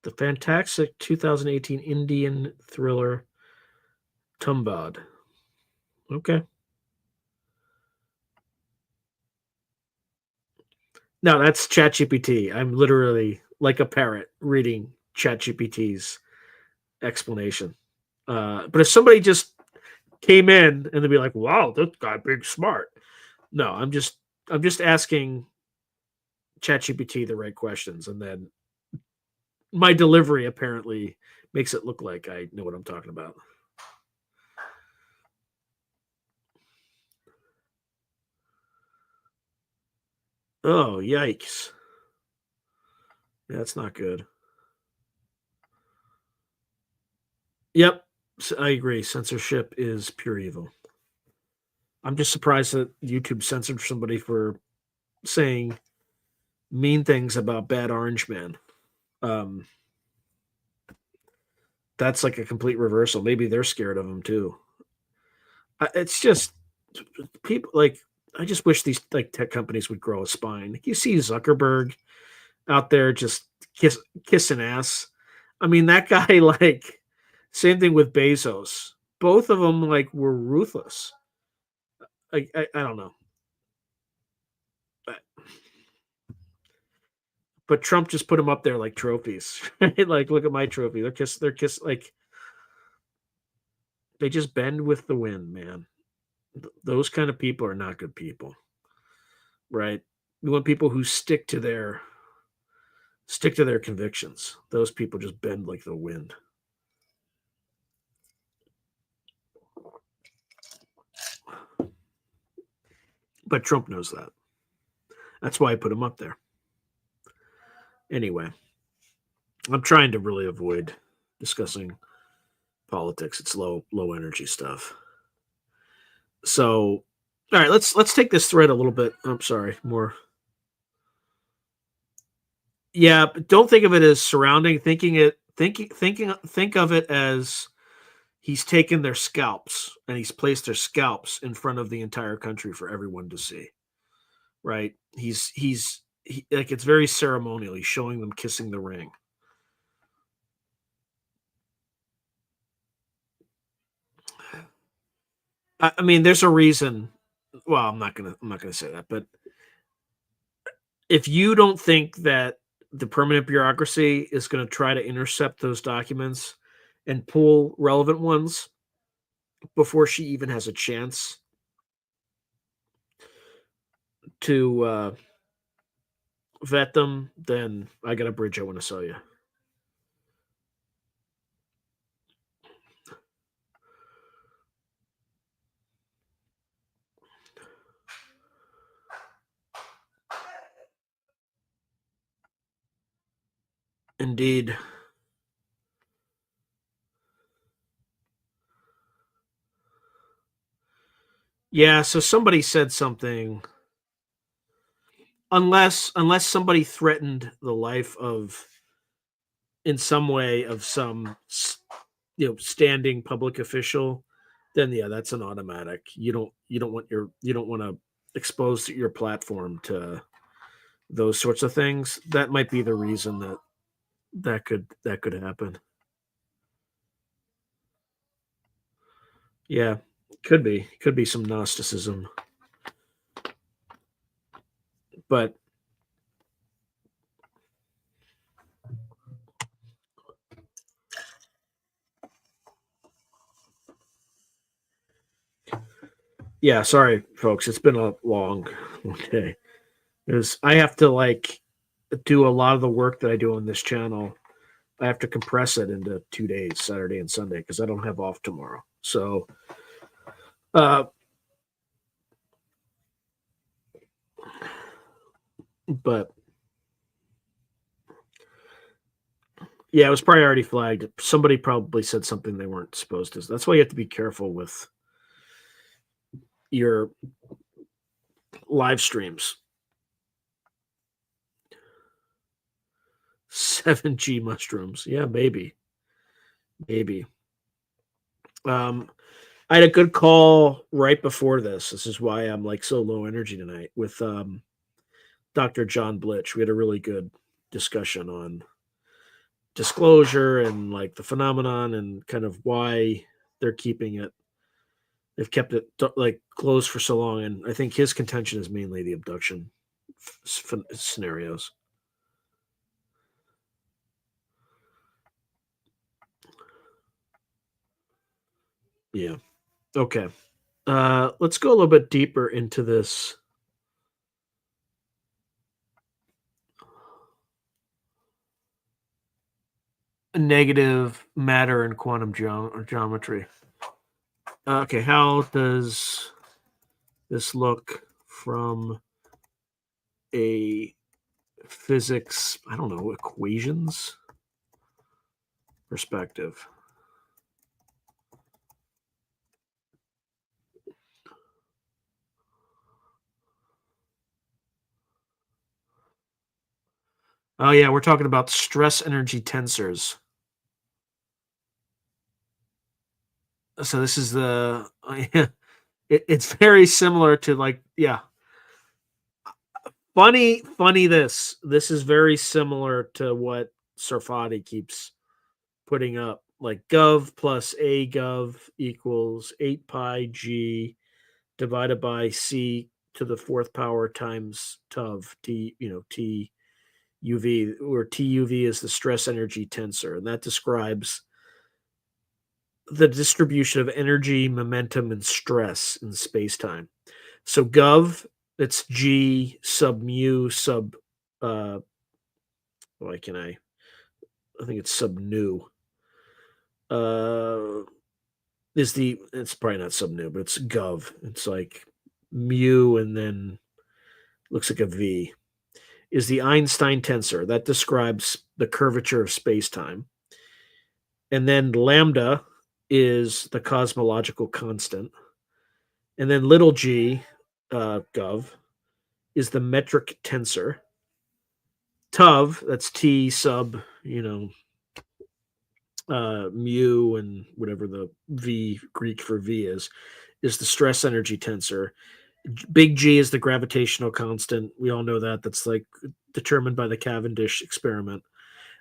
The fantastic 2018 Indian thriller Tumbad. Okay. No, that's ChatGPT. I'm literally like a parrot reading ChatGPT's explanation. But if somebody just came in and they'd be like, "Wow, this guy big smart," no, I'm just asking ChatGPT the right questions, and then my delivery apparently makes it look like I know what I'm talking about. Oh, yikes! Yeah, that's not good. Yep, I agree. Censorship is pure evil. I'm just surprised that YouTube censored somebody for saying mean things about Bad Orange Man. Um, that's like a complete reversal. Maybe they're scared of him too. It's just people like I just wish these like tech companies would grow a spine. Like, you see Zuckerberg out there just kissing ass. I mean, that guy like same thing with Bezos. Both of them like were ruthless. I don't know. But Trump just put them up there like trophies. Right? Like, look at my trophy. They're like they just bend with the wind, man. Those kind of people are not good people, right? We want people who stick to their convictions. Those people just bend like the wind. But Trump knows that. That's why I put him up there. Anyway, I'm trying to really avoid discussing politics. It's low energy stuff. So, all right, let's take this thread a little bit. I'm sorry, more. Yeah, but don't think of it as surrounding. Think of it as he's taken their scalps and he's placed their scalps in front of the entire country for everyone to see. Right? Like it's very ceremonial. He's showing them kissing the ring. I mean, there's a reason. Well, I'm not gonna say that, but if you don't think that the permanent bureaucracy is going to try to intercept those documents and pull relevant ones before she even has a chance to vet them, then I got a bridge I want to sell you. Indeed. Yeah, so somebody said something, unless somebody threatened the life of, in some way, of some standing public official, then yeah, that's an automatic. You don't want to expose your platform to those sorts of things. That might be the reason that could happen. Yeah, could be some Gnosticism, but yeah, sorry folks, it's been a long day. Because I have to like do a lot of the work that I do on this channel. I have to compress it into 2 days, Saturday and Sunday, because I don't have off tomorrow. So, uh, but yeah, it was probably already flagged. Somebody probably said something they weren't supposed to. That's why you have to be careful with your live streams. 7G mushrooms. Yeah, maybe. Um, I had a good call right before this. This is why I'm like so low energy tonight with Dr. John Blitch. We had a really good discussion on disclosure and like the phenomenon and kind of why they're keeping it. They've kept it like closed for so long, and I think his contention is mainly the abduction scenarios. Yeah. Okay. Let's go a little bit deeper into this negative matter and quantum geometry. Okay, how does this look from a physics, I don't know, equations perspective? Oh yeah, we're talking about stress energy tensors. So this is the it's very similar to like, yeah. Funny this is very similar to what Sarfati keeps putting up, like gov plus a gov equals 8 pi g divided by c to the fourth power times tov t, t uv, where tuv is the stress energy tensor, and that describes the distribution of energy, momentum, and stress in space-time. So gov, it's g sub mu sub why can I think it's sub nu. Uh it's probably not sub nu, but it's gov. It's like mu and then looks like a V. Is the Einstein tensor that describes the curvature of space-time. And then lambda is the cosmological constant. And then little g, gov, is the metric tensor. Tov, that's T sub, mu and whatever the V Greek for V is the stress energy tensor. Big G is the gravitational constant. We all know that. That's like determined by the Cavendish experiment.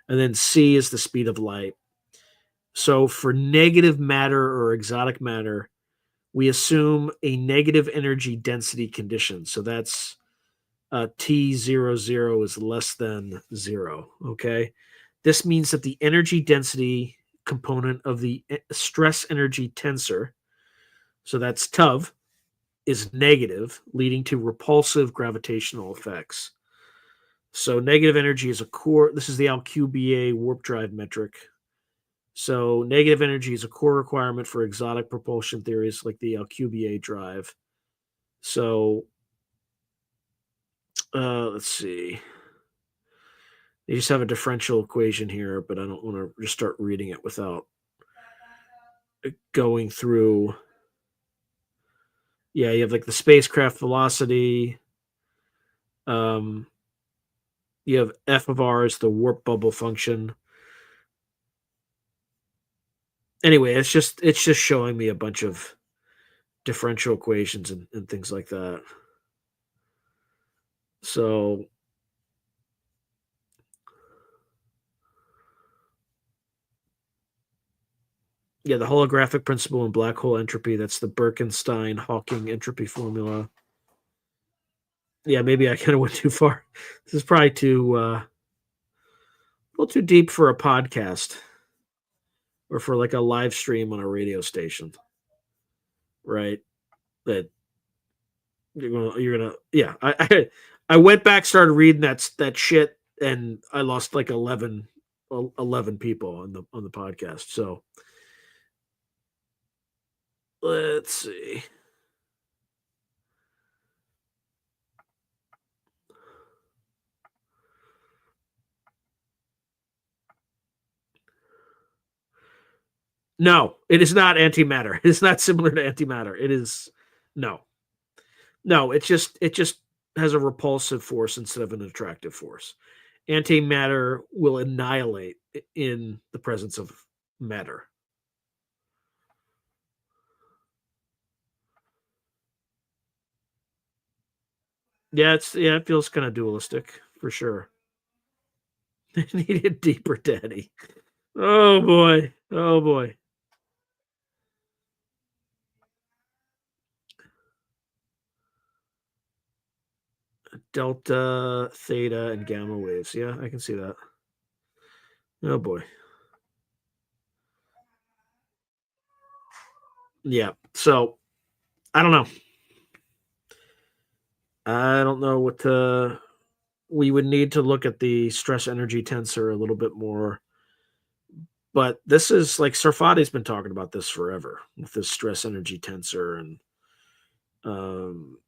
And then C is the speed of light. So for negative matter or exotic matter, we assume a negative energy density condition. So that's T00 is less than 0. Okay. This means that the energy density component of the stress energy tensor, so that's TUV, is negative, leading to repulsive gravitational effects. So negative energy is a core. This is the Alcubierre warp drive metric. So negative energy is a core requirement for exotic propulsion theories like the Alcubierre drive. So let's see. They just have a differential equation here, but I don't want to just start reading it without going through. Yeah, you have like the spacecraft velocity. You have F of R as the warp bubble function. Anyway, it's just showing me a bunch of differential equations and things like that. So yeah, the holographic principle and black hole entropy, that's the Birkenstein-Hawking entropy formula. Yeah, maybe I kind of went too far. This is probably a little too deep for a podcast or for like a live stream on a radio station, right? That you're gonna yeah. I went back, started reading that shit, and I lost like 11 people on the podcast. So let's see. No, it is not antimatter. It's not similar to antimatter. It is no. No, it just has a repulsive force instead of an attractive force. Antimatter will annihilate in the presence of matter. Yeah, it feels kind of dualistic for sure. Needed deeper, daddy. Oh boy. Oh boy. Delta, theta, and gamma waves. Yeah, I can see that. Oh boy. Yeah. So I don't know. I don't know what to. We would need to look at the stress energy tensor a little bit more. But this is like Sarfati's been talking about this forever with this stress energy tensor, and um,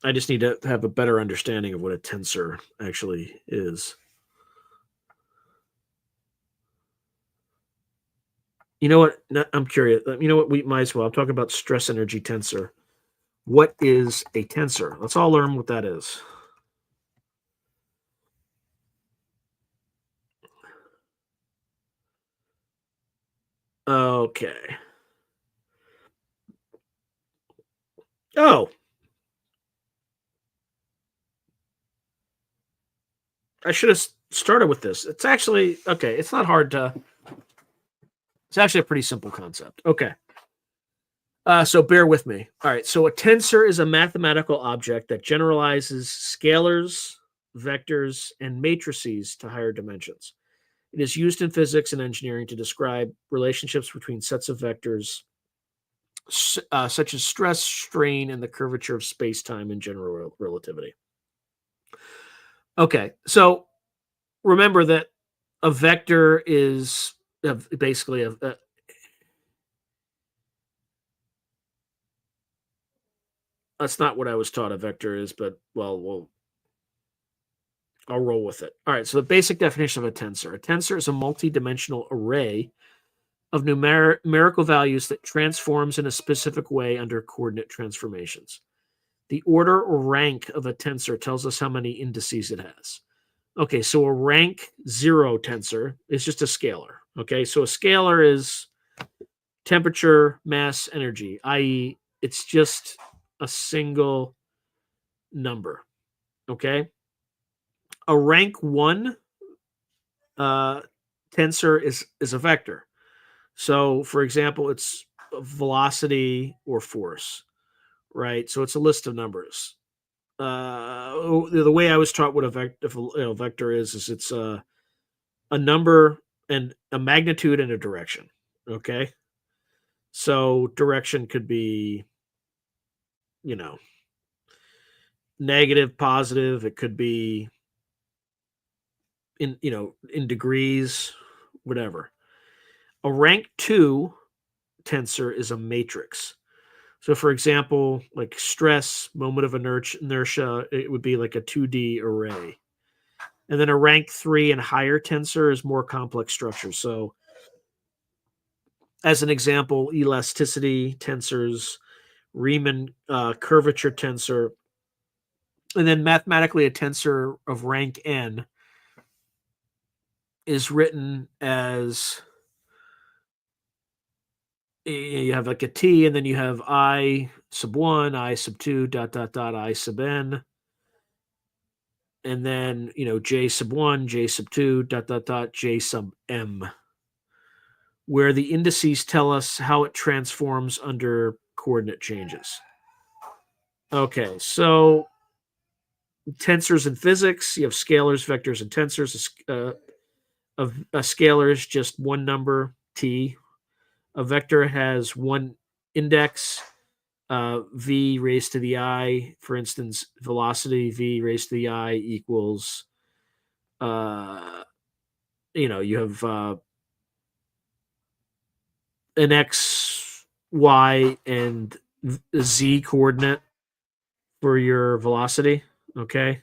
I just need to have a better understanding of what a tensor actually is. You know what? I'm curious. You know what? We might as well. I'm talking about stress energy tensor. What is a tensor? Let's all learn what that is. Okay. Oh, I should have started with this. It's actually okay. It's not hard to. It's actually a pretty simple concept. Okay. So bear with me. All right. So a tensor is a mathematical object that generalizes scalars, vectors, and matrices to higher dimensions. It is used in physics and engineering to describe relationships between sets of vectors, such as stress, strain, and the curvature of space time in general relativity. Okay. So remember that a vector is basically that's not what I was taught a vector is, but well, I'll roll with it. All right. So the basic definition of a tensor: a tensor is a multi-dimensional array of numerical values that transforms in a specific way under coordinate transformations. The order or rank of a tensor tells us how many indices it has. Okay, so a rank 0 tensor is just a scalar. Okay, so a scalar is temperature, mass, energy, i.e., it's just a single number. Okay, a rank 1 uh, tensor is a vector. So, for example, it's velocity or force, right? So it's a list of numbers. The way I was taught what a vector is it's a number and a magnitude and a direction. Okay, so direction could be, you know, negative, positive. It could be in degrees, whatever. A rank 2 tensor is a matrix. So, for example, like stress, moment of inertia, it would be like a 2D array. And then a rank 3 and higher tensor is more complex structure. So, as an example, elasticity tensors, Riemann curvature tensor, and then mathematically a tensor of rank n is written as you have like a t, and then you have I sub 1, I sub 2, dot, dot, dot, I sub n, and then, j sub 1, j sub 2, dot, dot, dot, j sub m, where the indices tell us how it transforms under coordinate changes. Okay, so tensors in physics, you have scalars, vectors, and tensors. A scalar is just one number, t. A vector has one index, v raised to the I. For instance, velocity, v raised to the I equals, you have an x, y, and z coordinate for your velocity, okay,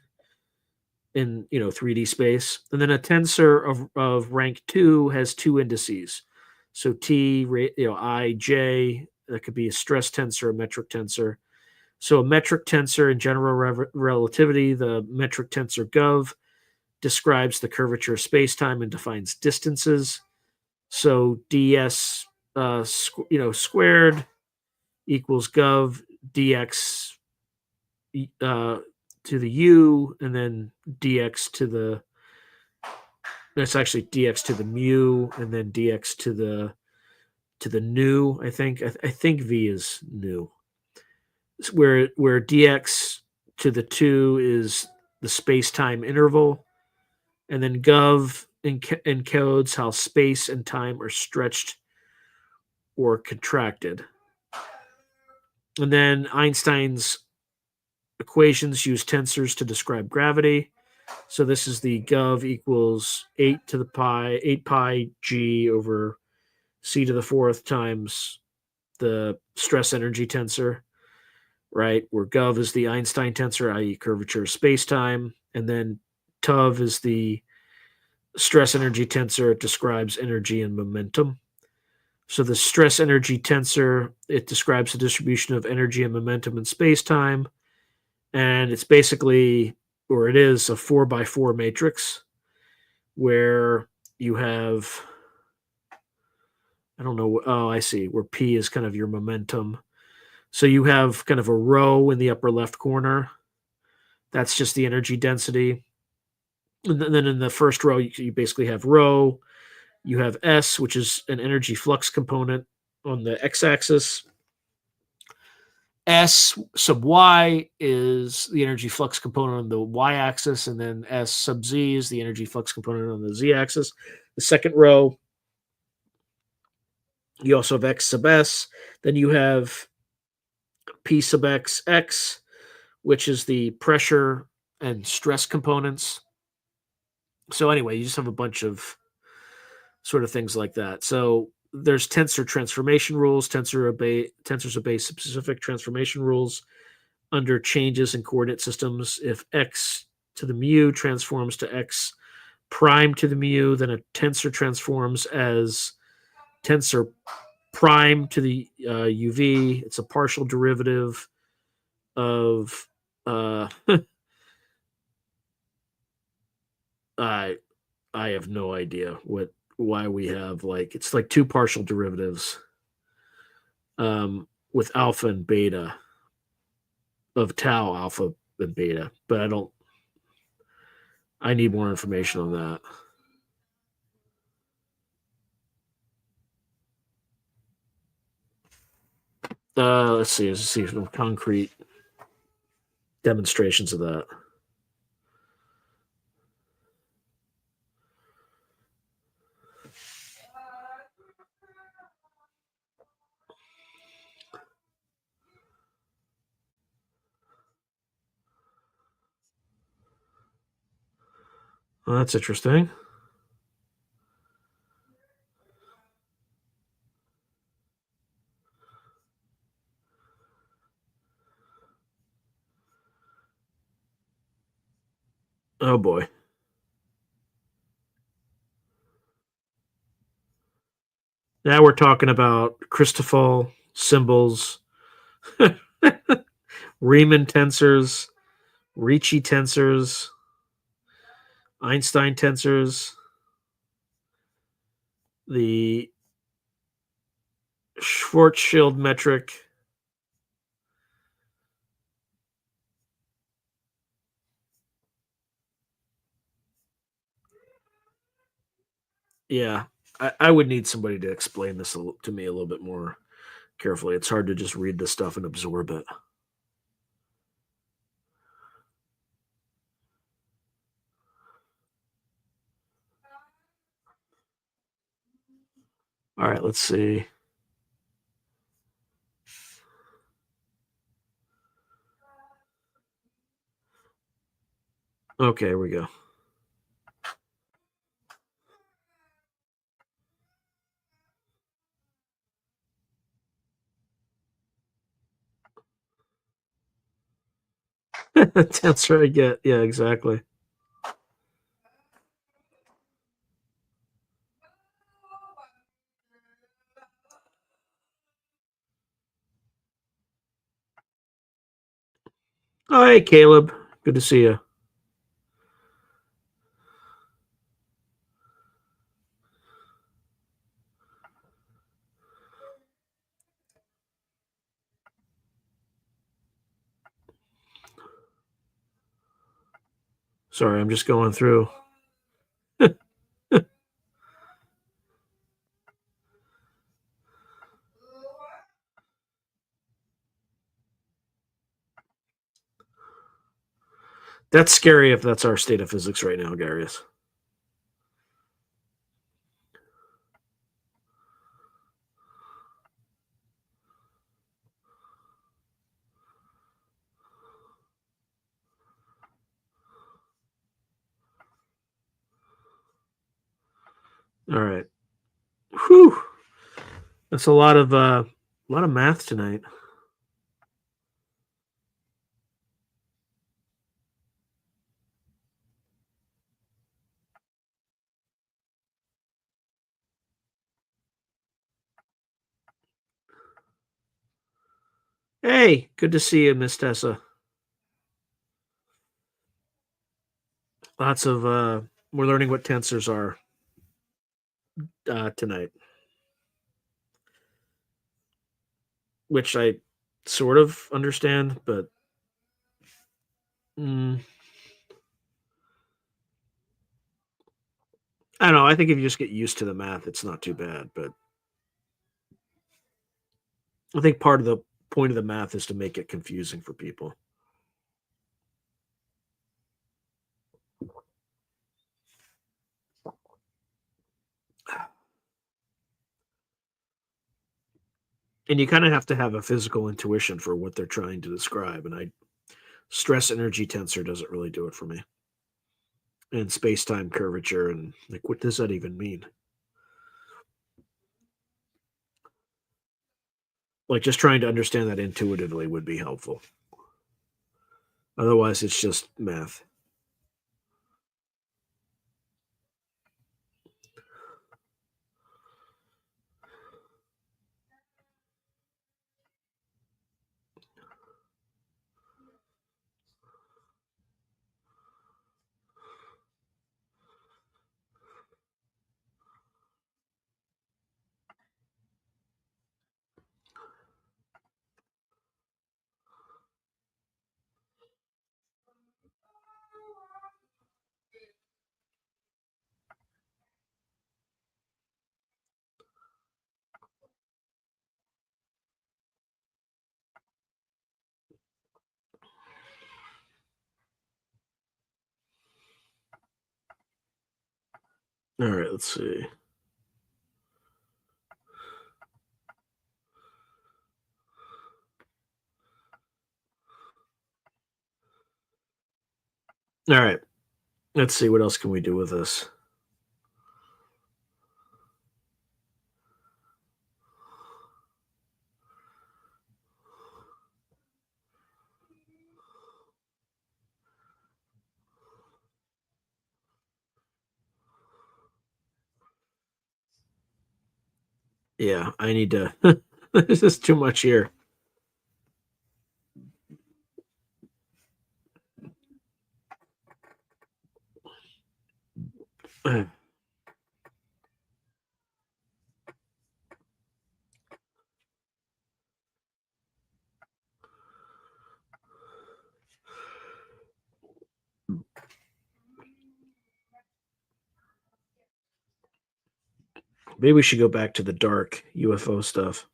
in 3D space. And then a tensor of rank 2 has two indices. So t, I, j, that could be a stress tensor, a metric tensor. So a metric tensor in general relativity, the metric tensor gov, describes the curvature of spacetime and defines distances. So ds squared equals gov dx to the u, and then dx to the that's actually dx to the mu, and then dx to the nu. I think v is nu, where dx to the 2 is the space-time interval, and then gov encodes how space and time are stretched or contracted. And then Einstein's equations use tensors to describe gravity. So this is the gov equals 8 pi g over c to the fourth times the stress energy tensor, right? Where gov is the Einstein tensor, i.e. curvature of space-time, and then tov is the stress energy tensor. It describes energy and momentum. So the stress energy tensor, it describes the distribution of energy and momentum in space-time, and it's basically, or it is, a 4x4 matrix where you have, I don't know, oh, I see, where P is kind of your momentum. So you have kind of a rho in the upper left corner. That's just the energy density. And then in the first row, you basically have rho. You have S, which is an energy flux component on the x-axis. S sub y is the energy flux component on the y-axis, and then S sub z is the energy flux component on the z-axis. The second row, you also have X sub S. Then you have P sub X, which is the pressure and stress components. So anyway, you just have a bunch of sort of things like that. So there's tensor transformation rules. Tensors obey specific transformation rules under changes in coordinate systems. If x to the mu transforms to x prime to the mu, then a tensor transforms as tensor prime to the uv. It's a partial derivative of I I have no idea what why we have like it's like two partial derivatives with alpha and beta of tau alpha and beta, but I don't. I need more information on that. Let's see some concrete demonstrations of that. Well, that's interesting. Oh boy. Now we're talking about Christoffel symbols, Riemann tensors, Ricci tensors, Einstein tensors, the Schwarzschild metric. Yeah, I would need somebody to explain this to me a little bit more carefully. It's hard to just read this stuff and absorb it. All right, let's see. Okay, here we go. Tensor I get. Yeah, exactly. Oh, hey, Caleb. Good to see you. Sorry, I'm just going through. That's scary if that's our state of physics right now, Darius. All right. Whew. That's a lot of math tonight. Hey, good to see you, Miss Tessa. Lots of we're learning what tensors are tonight, which I sort of understand, but mm, I don't know. I think if you just get used to the math, it's not too bad. But I think part of the point of the math is to make it confusing for people. And you kind of have to have a physical intuition for what they're trying to describe. And I stress energy tensor doesn't really do it for me. And space time curvature and like what does that even mean? Like just trying to understand that intuitively would be helpful. Otherwise, it's just math. All right, let's see. All right, let's see what else can we do with this. Yeah, I need to. This is too much here. Maybe we should go back to the dark UFO stuff.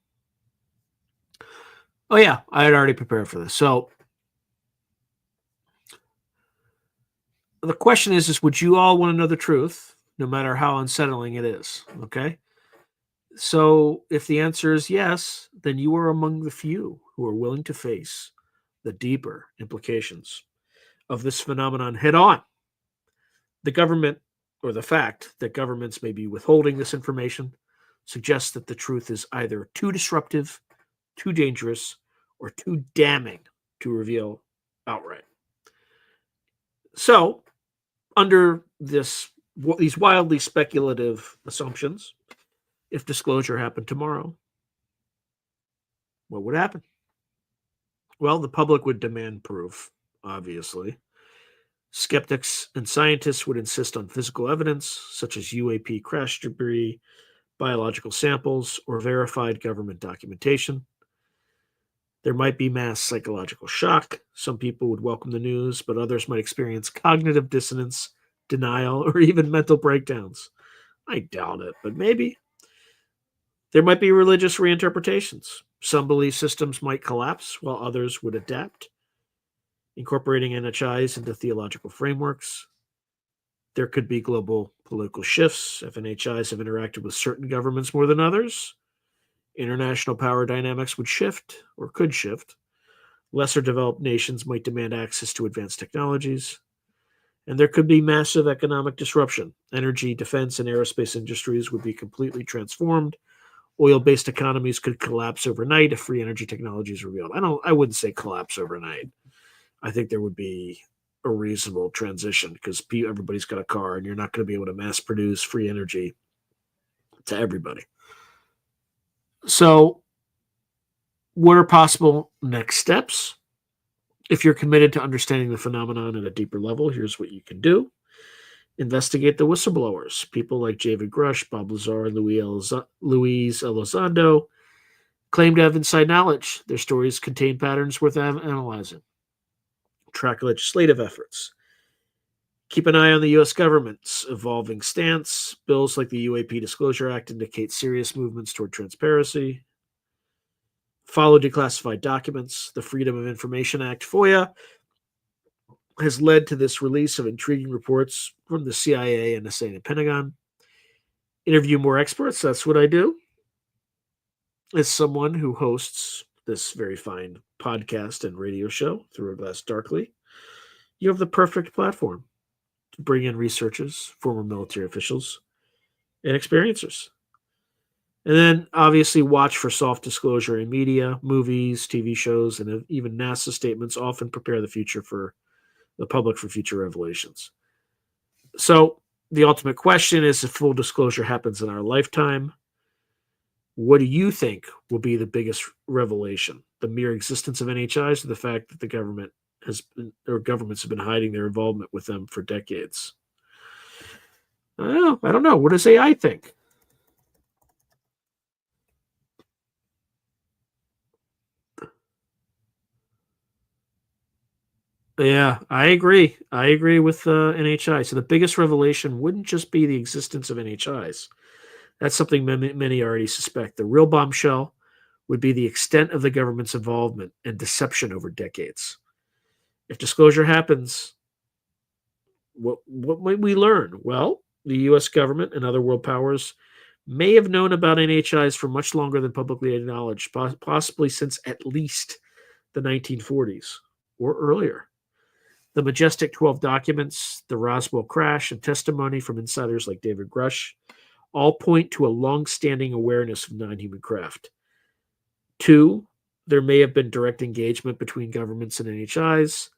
Oh yeah, I had already prepared for this. So the question is would you all want to know the truth, no matter how unsettling it is? Okay. So if the answer is yes, then you are among the few who are willing to face the deeper implications of this phenomenon head on. The government, or the fact that governments may be withholding this information, suggests that the truth is either too disruptive, too dangerous, or too damning to reveal outright. So, under these wildly speculative assumptions, if disclosure happened tomorrow, what would happen? Well, the public would demand proof, obviously. Skeptics and scientists would insist on physical evidence, such as UAP crash debris, biological samples, or verified government documentation. There might be mass psychological shock. Some people would welcome the news, but others might experience cognitive dissonance, denial, or even mental breakdowns. I doubt it, but maybe. There might be religious reinterpretations. Some belief systems might collapse, while others would adapt, incorporating NHIs into theological frameworks. There could be global political shifts if NHIs have interacted with certain governments more than others. International power dynamics would shift or could shift. Lesser developed nations might demand access to advanced technologies. And there could be massive economic disruption. Energy, defense, and aerospace industries would be completely transformed. Oil based economies could collapse overnight if free energy technology is revealed. I wouldn't say collapse overnight. I think there would be a reasonable transition because everybody's got a car and you're not going to be able to mass produce free energy to everybody. So, what are possible next steps? If you're committed to understanding the phenomenon at a deeper level, here's what you can do. Investigate the whistleblowers, people like David Grush, Bob Lazar, and Luis Elizondo claim to have inside knowledge. Their stories contain patterns worth analyzing. Track legislative efforts. Keep an eye on the U.S. government's evolving stance. Bills like the UAP Disclosure Act indicate serious movements toward transparency. Follow declassified documents. The Freedom of Information Act, FOIA, has led to this release of intriguing reports from the CIA, NSA, and the Pentagon. Interview more experts. That's what I do. As someone who hosts this very fine podcast and radio show, Through a Glass Darkly, you have the perfect platform to bring in researchers, former military officials, and experiencers. And then obviously watch for soft disclosure in media, movies, TV shows, and even NASA statements often prepare the public for future revelations. So the ultimate question is if full disclosure happens in our lifetime, what do you think will be the biggest revelation? The mere existence of NHIs or the fact that the government governments have been hiding their involvement with them for decades? I don't know. What does AI think? Yeah, I agree. I agree with NHI. So the biggest revelation wouldn't just be the existence of NHIs. That's something many already suspect. The real bombshell would be the extent of the government's involvement and deception over decades. If disclosure happens, what might we learn? Well, The U.S. government and other world powers may have known about NHIs for much longer than publicly acknowledged, possibly since at least the 1940s or earlier. The Majestic 12 documents, the Roswell crash, and testimony from insiders like David Grush all point to a long-standing awareness of non-human craft. Two, there may have been direct engagement between governments and NHIs,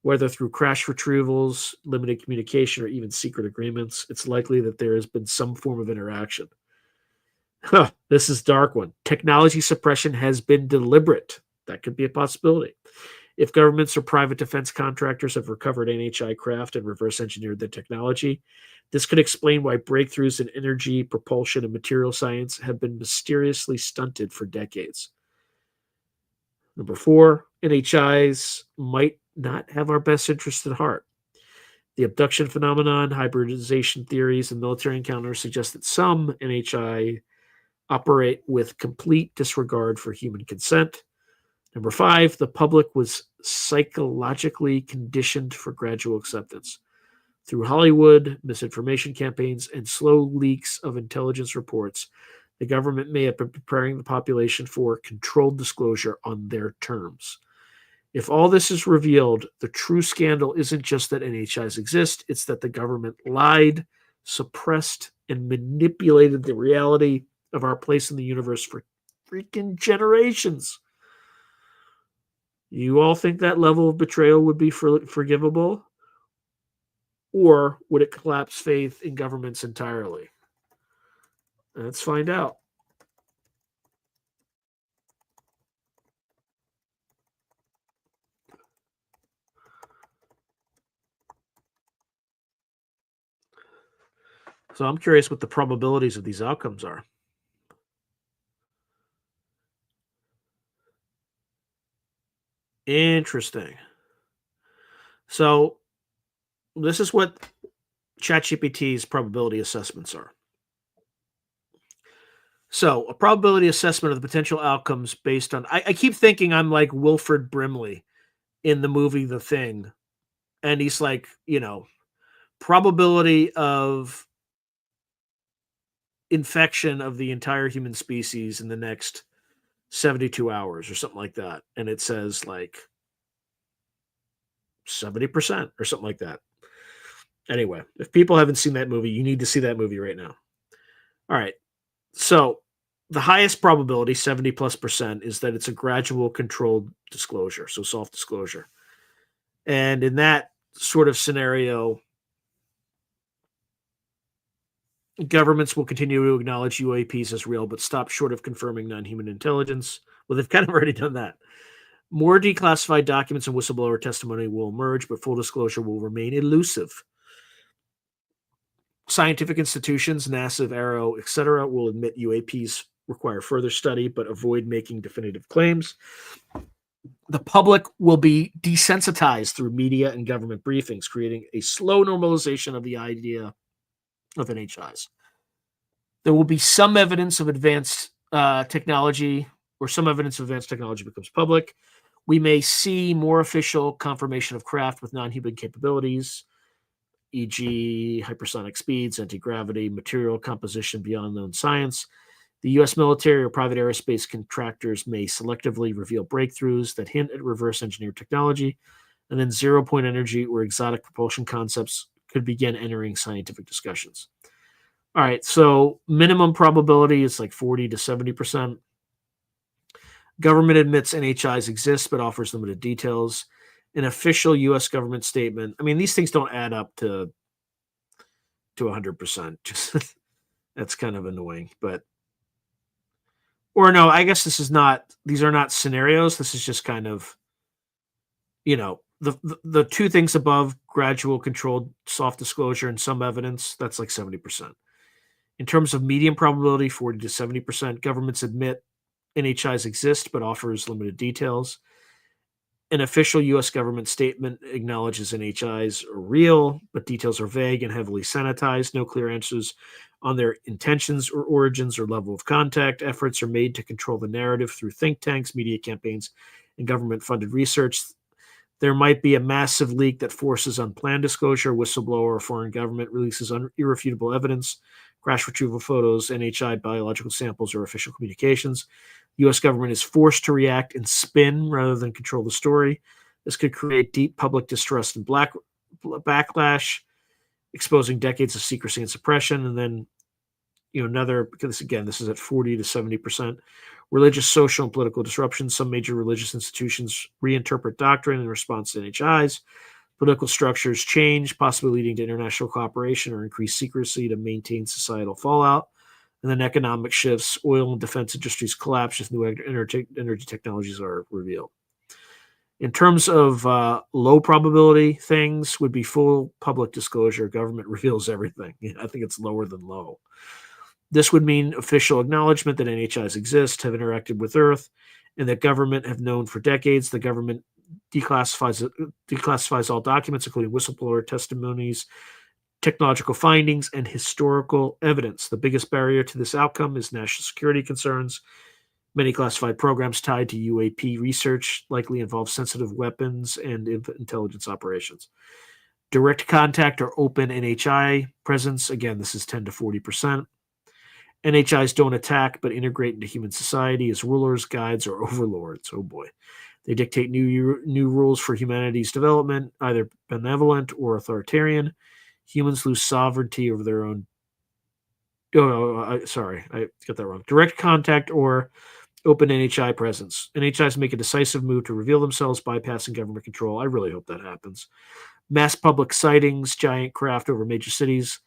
whether through crash retrievals, limited communication, or even secret agreements. It's likely that there has been some form of interaction. This is a dark one. Technology suppression has been deliberate. That could be a possibility. If governments or private defense contractors have recovered NHI craft and reverse engineered the technology, this could explain why breakthroughs in energy, propulsion, and material science have been mysteriously stunted for decades. Number four, NHIs might not have our best interests at heart. The abduction phenomenon, hybridization theories, and military encounters suggest that some NHI operate with complete disregard for human consent. Number five, the public was psychologically conditioned for gradual acceptance. Through Hollywood, misinformation campaigns, and slow leaks of intelligence reports, the government may have been preparing the population for controlled disclosure on their terms. If all this is revealed, the true scandal isn't just that NHIs exist, it's that the government lied, suppressed, and manipulated the reality of our place in the universe for freaking generations. You all think that level of betrayal would be forgivable? Or would it collapse faith in governments entirely? Let's find out. So I'm curious what the probabilities of these outcomes are. Interesting. So this is what ChatGPT's probability assessments are. So a probability assessment of the potential outcomes based on I keep thinking I'm like Wilford Brimley in the movie The Thing. And he's like, probability of infection of the entire human species in the next 72 hours or something like that. And it says like 70% or something like that. Anyway, if people haven't seen that movie, you need to see that movie right now. All right. So the highest probability, 70 plus percent, is that it's a gradual controlled disclosure. So soft disclosure. And in that sort of scenario, governments will continue to acknowledge UAPs as real, but stop short of confirming non-human intelligence. Well, they've kind of already done that. More declassified documents and whistleblower testimony will emerge, but full disclosure will remain elusive. Scientific institutions, NASA, Arrow, etc., will admit UAPs require further study, but avoid making definitive claims. The public will be desensitized through media and government briefings, creating a slow normalization of the idea of NHIs. There will be some evidence of advanced technology, or some evidence of advanced technology becomes public. We may see more official confirmation of craft with non-human capabilities, e.g., hypersonic speeds, anti-gravity, material composition beyond known science. The U.S. military or private aerospace contractors may selectively reveal breakthroughs that hint at reverse engineered technology, and then zero-point energy or exotic propulsion concepts could begin entering scientific discussions. All right, so minimum probability is like 40 to 70%. Government admits NHIs exist but offers limited details. An official U.S. government statement. I mean, these things don't add up to 100%. Just that's kind of annoying, but or no, I guess these are not scenarios. This is just kind of, the two things above, gradual controlled soft disclosure and some evidence, that's like 70%. In terms of medium probability, 40 to 70%, governments admit NHIs exist but offers limited details. An official U.S. government statement acknowledges NHIs are real, but details are vague and heavily sanitized. No clear answers on their intentions or origins or level of contact. Efforts are made to control the narrative through think tanks, media campaigns, and government-funded research. There might be a massive leak that forces unplanned disclosure, whistleblower, or foreign government releases irrefutable evidence, crash retrieval photos, NHI biological samples, or official communications. The U.S. government is forced to react and spin rather than control the story. This could create deep public distrust and backlash, exposing decades of secrecy and suppression. And then, because again, this is at 40 to 70%. Religious, social, and political disruption. Some major religious institutions reinterpret doctrine in response to NHIs. Political structures change, possibly leading to international cooperation or increased secrecy to maintain societal fallout. And then economic shifts. Oil and defense industries collapse as new energy technologies are revealed. In terms of low probability things, would be full public disclosure. Government reveals everything. I think it's lower than low. This would mean official acknowledgement that NHIs exist, have interacted with Earth, and that government have known for decades. The government declassifies all documents, including whistleblower testimonies, technological findings, and historical evidence. The biggest barrier to this outcome is national security concerns. Many classified programs tied to UAP research likely involve sensitive weapons and intelligence operations. Direct contact or open NHI presence, again, this is 10 to 40%. NHIs don't attack but integrate into human society as rulers, guides, or overlords. Oh boy. They dictate new rules for humanity's development, either benevolent or authoritarian. Humans lose sovereignty over their own. Sorry, I got that wrong. Direct contact or open NHI presence. NHIs make a decisive move to reveal themselves, bypassing government control. I really hope that happens. Mass public sightings, giant craft over major cities,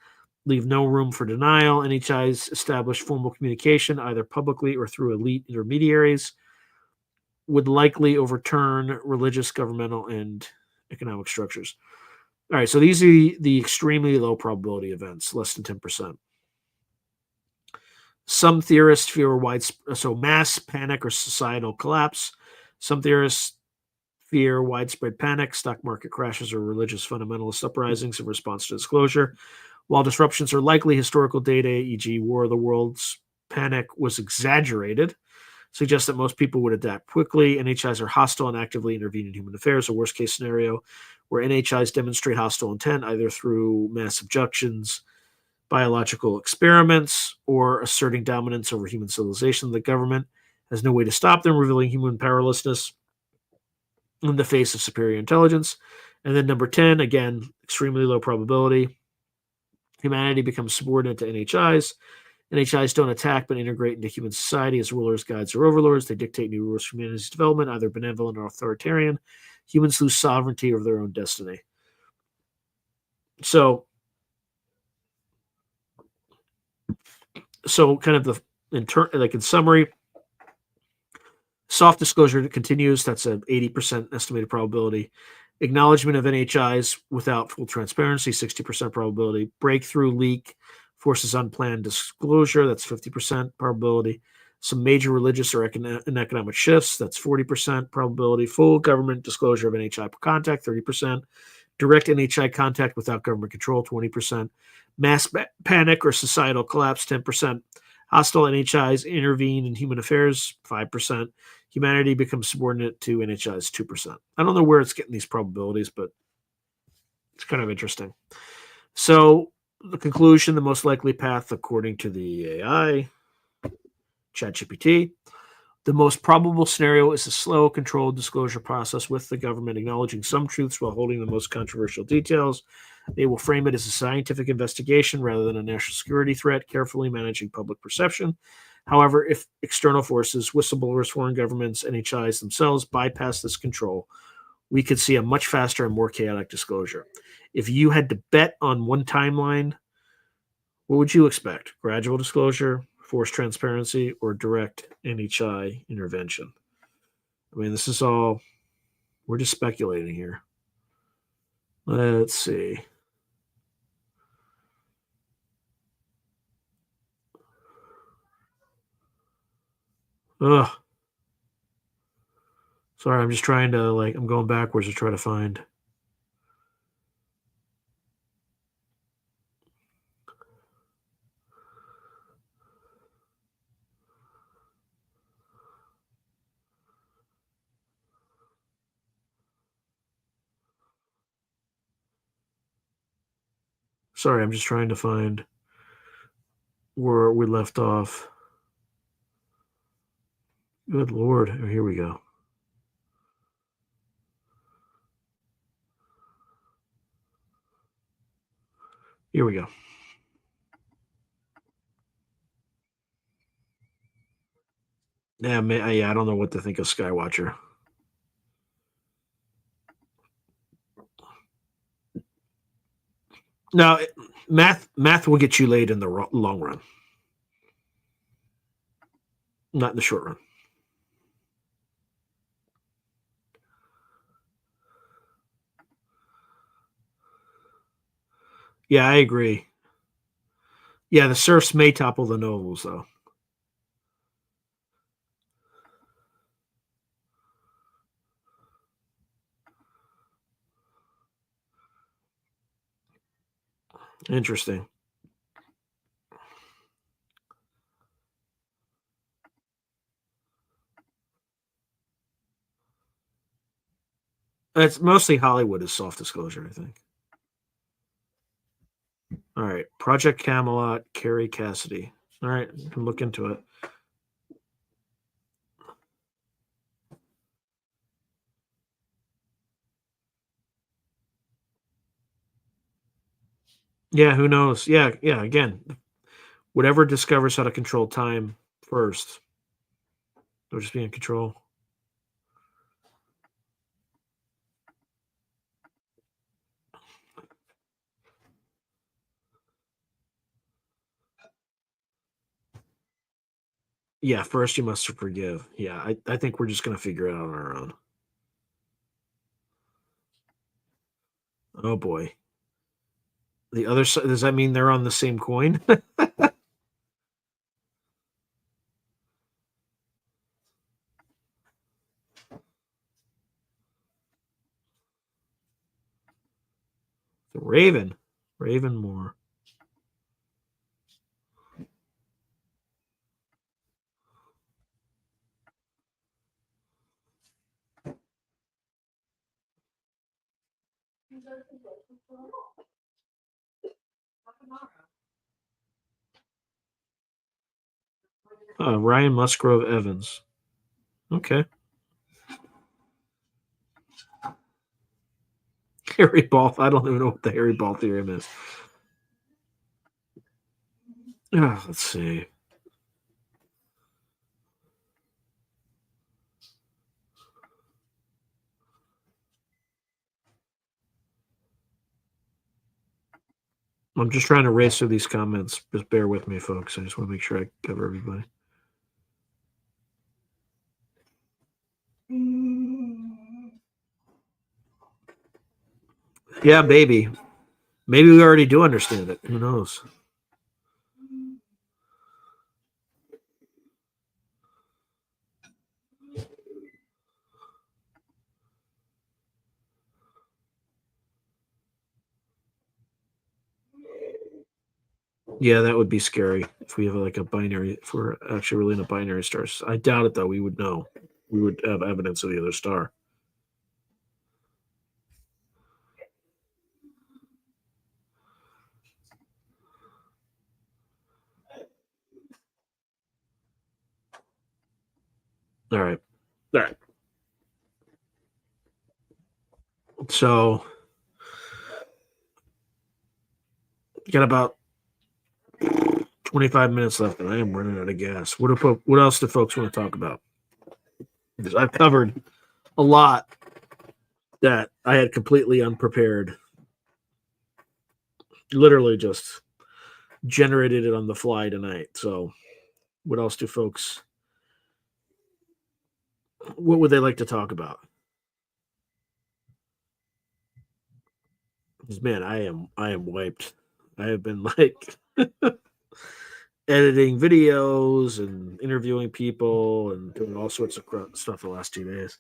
leave no room for denial. NHIs establish formal communication, either publicly or through elite intermediaries, would likely overturn religious, governmental, and economic structures. All right, so these are the extremely low probability events, less than 10%. Some theorists fear mass panic or societal collapse. Some theorists fear widespread panic, stock market crashes, or religious fundamentalist uprisings in response to disclosure. While disruptions are likely, historical data, e.g., War of the Worlds panic, was exaggerated, suggests that most people would adapt quickly. NHIs are hostile and actively intervene in human affairs. A worst-case scenario where NHIs demonstrate hostile intent, either through mass abductions, biological experiments, or asserting dominance over human civilization. The government has no way to stop them, revealing human powerlessness in the face of superior intelligence. And then number 10, again, extremely low probability. Humanity becomes subordinate to NHIs. NHIs don't attack but integrate into human society as rulers, guides, or overlords. They dictate new rules for humanity's development, either benevolent or authoritarian. Humans lose sovereignty over their own destiny. So kind of in summary, soft disclosure continues. That's an 80% estimated probability. Acknowledgement of NHIs without full transparency, 60% probability. Breakthrough leak forces unplanned disclosure. That's 50% probability. Some major religious or economic shifts. That's 40% probability. Full government disclosure of NHI contact, 30%. Direct NHI contact without government control, 20%. Mass panic or societal collapse, 10%. Hostile NHIs intervene in human affairs, 5%. Humanity becomes subordinate to NHIs, 2%. I don't know where it's getting these probabilities, but it's kind of interesting. So the conclusion, the most likely path, according to the AI, ChatGPT, the most probable scenario is a slow, controlled disclosure process with the government acknowledging some truths while holding the most controversial details. They will frame it as a scientific investigation rather than a national security threat, carefully managing public perception. However, if external forces, whistleblowers, foreign governments, NHIs themselves bypass this control, we could see a much faster and more chaotic disclosure. If you had to bet on one timeline, what would you expect? Gradual disclosure, forced transparency, or direct NHI intervention? I mean, this is all, we're just speculating here. Let's see. Ugh. Sorry, I'm just trying to, I'm going backwards to try to find. Sorry, I'm just trying to find where we left off. Good Lord. Oh, here we go. Here we go. Yeah, I don't know what to think of Skywatcher. No, math will get you laid in the long run, not in the short run. Yeah, I agree. Yeah, the serfs may topple the nobles, though. Interesting. It's mostly Hollywood is soft disclosure, I think. All right, Project Camelot, Carrie Cassidy. All right, you can look into it. Yeah, who knows? Yeah, yeah. Again, whatever discovers how to control time first, they'll just be in control. Yeah, first you must forgive. Yeah, I think we're just gonna figure it out on our own. Oh boy. The other side, does that mean they're on the same coin? The Raven. Raven Moore. Ryan Musgrove Evans. Okay. Harry Ball. I don't even know what the Harry Ball theorem is. Let's see. I'm just trying to race through these comments. Just bear with me, folks. I just want to make sure I cover everybody. Yeah, baby. Maybe we already do understand it. Who knows? Yeah, that would be scary if we have like a binary. If we're actually really in a binary star. I doubt it, though. We would know. We would have evidence of the other star. All right. All right. So, got about 25 minutes left, and I am running out of gas. What else do folks want to talk about? Because I've covered a lot that I had completely unprepared. Literally just generated it on the fly tonight. So, what else do folks? What would they like to talk about? Because man, I am wiped. I have been like editing videos and interviewing people and doing all sorts of stuff the last 2 days.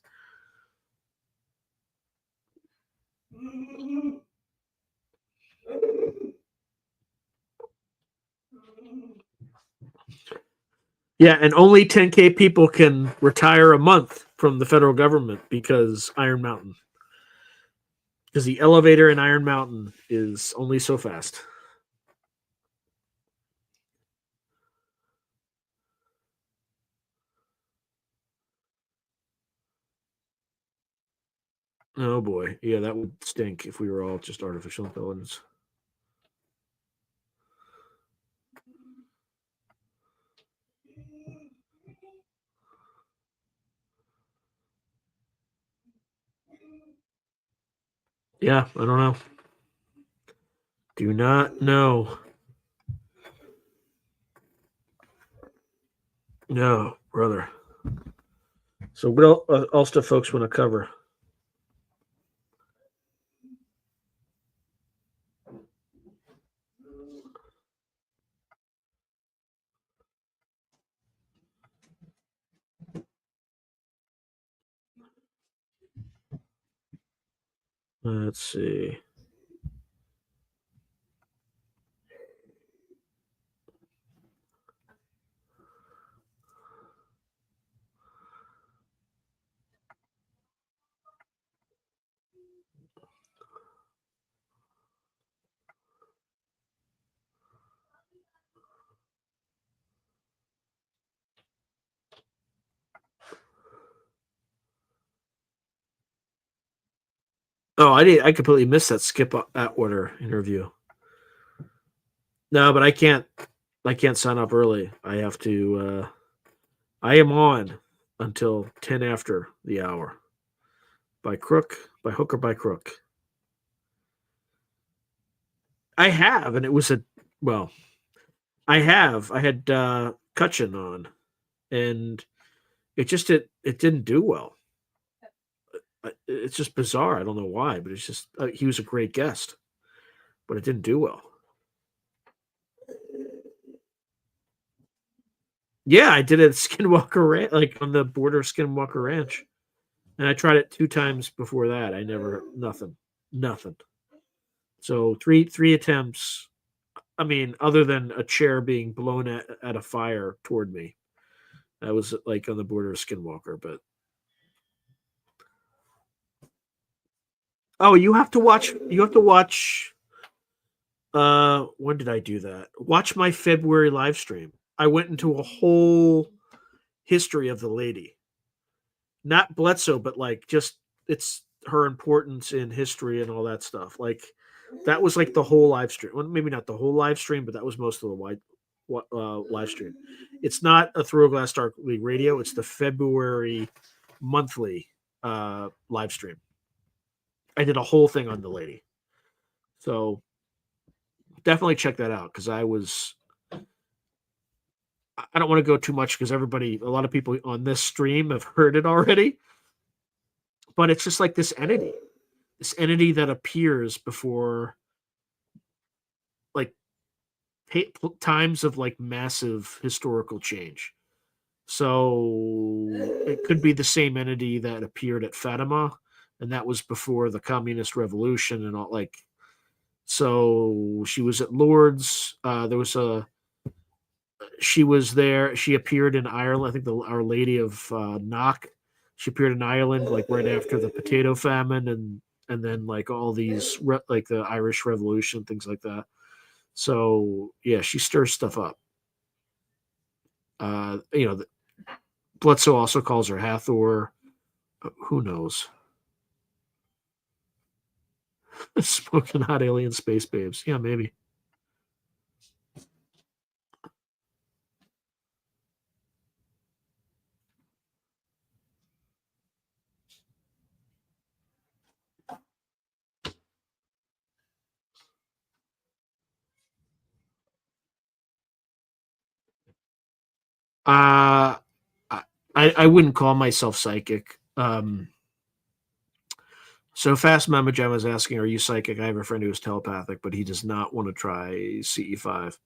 Yeah, and only 10K people can retire a month from the federal government because Iron Mountain. Because the elevator in Iron Mountain is only so fast. Oh boy, yeah, that would stink if we were all just artificial intelligence. Yeah, I don't know. Do not know. No, brother. So what else do folks want to cover? Let's see. Oh, I completely missed that Skip Atwater interview. No, but I can't. I can't sign up early. I have to. I am on until 10 after the hour. By hook or by crook. I have, and it was a well. I have. I had Cutchin on, and it didn't do well. It's just bizarre. I don't know why, but it's just he was a great guest, but it didn't do well. Yeah, I did it at Skinwalker Ranch, like on the border of Skinwalker Ranch, and I tried it 2 times before that. I never nothing. So three attempts. I mean, other than a chair being blown at a fire toward me, I was like on the border of Skinwalker. But oh, you have to watch. You have to watch. When did I do that? Watch my February live stream. I went into a whole history of the lady, not Bledsoe, but like just it's her importance in history and all that stuff. Like that was like the whole live stream. Well, maybe not the whole live stream, but that was most of the live stream. It's not a Through a Glass Darkly radio. It's the February monthly live stream. I did a whole thing on the lady. So definitely check that out because I don't want to go too much because a lot of people on this stream have heard it already. But it's just like this entity that appears before like times of like massive historical change. So it could be the same entity that appeared at Fatima, and that was before the communist revolution and all. Like, so she was at Lourdes. There was a she was there. She appeared in Ireland. I think Our Lady of Knock. She appeared in Ireland like right after the potato famine and then like all these like the Irish Revolution, things like that. So yeah, she stirs stuff up. You know, Bledsoe also calls her Hathor. Who knows? Smoking hot alien space babes. Yeah, maybe. Uh I wouldn't call myself psychic. So Fast Mama Jam is asking, "Are you psychic?" I have a friend who is telepathic, but he does not want to try CE5.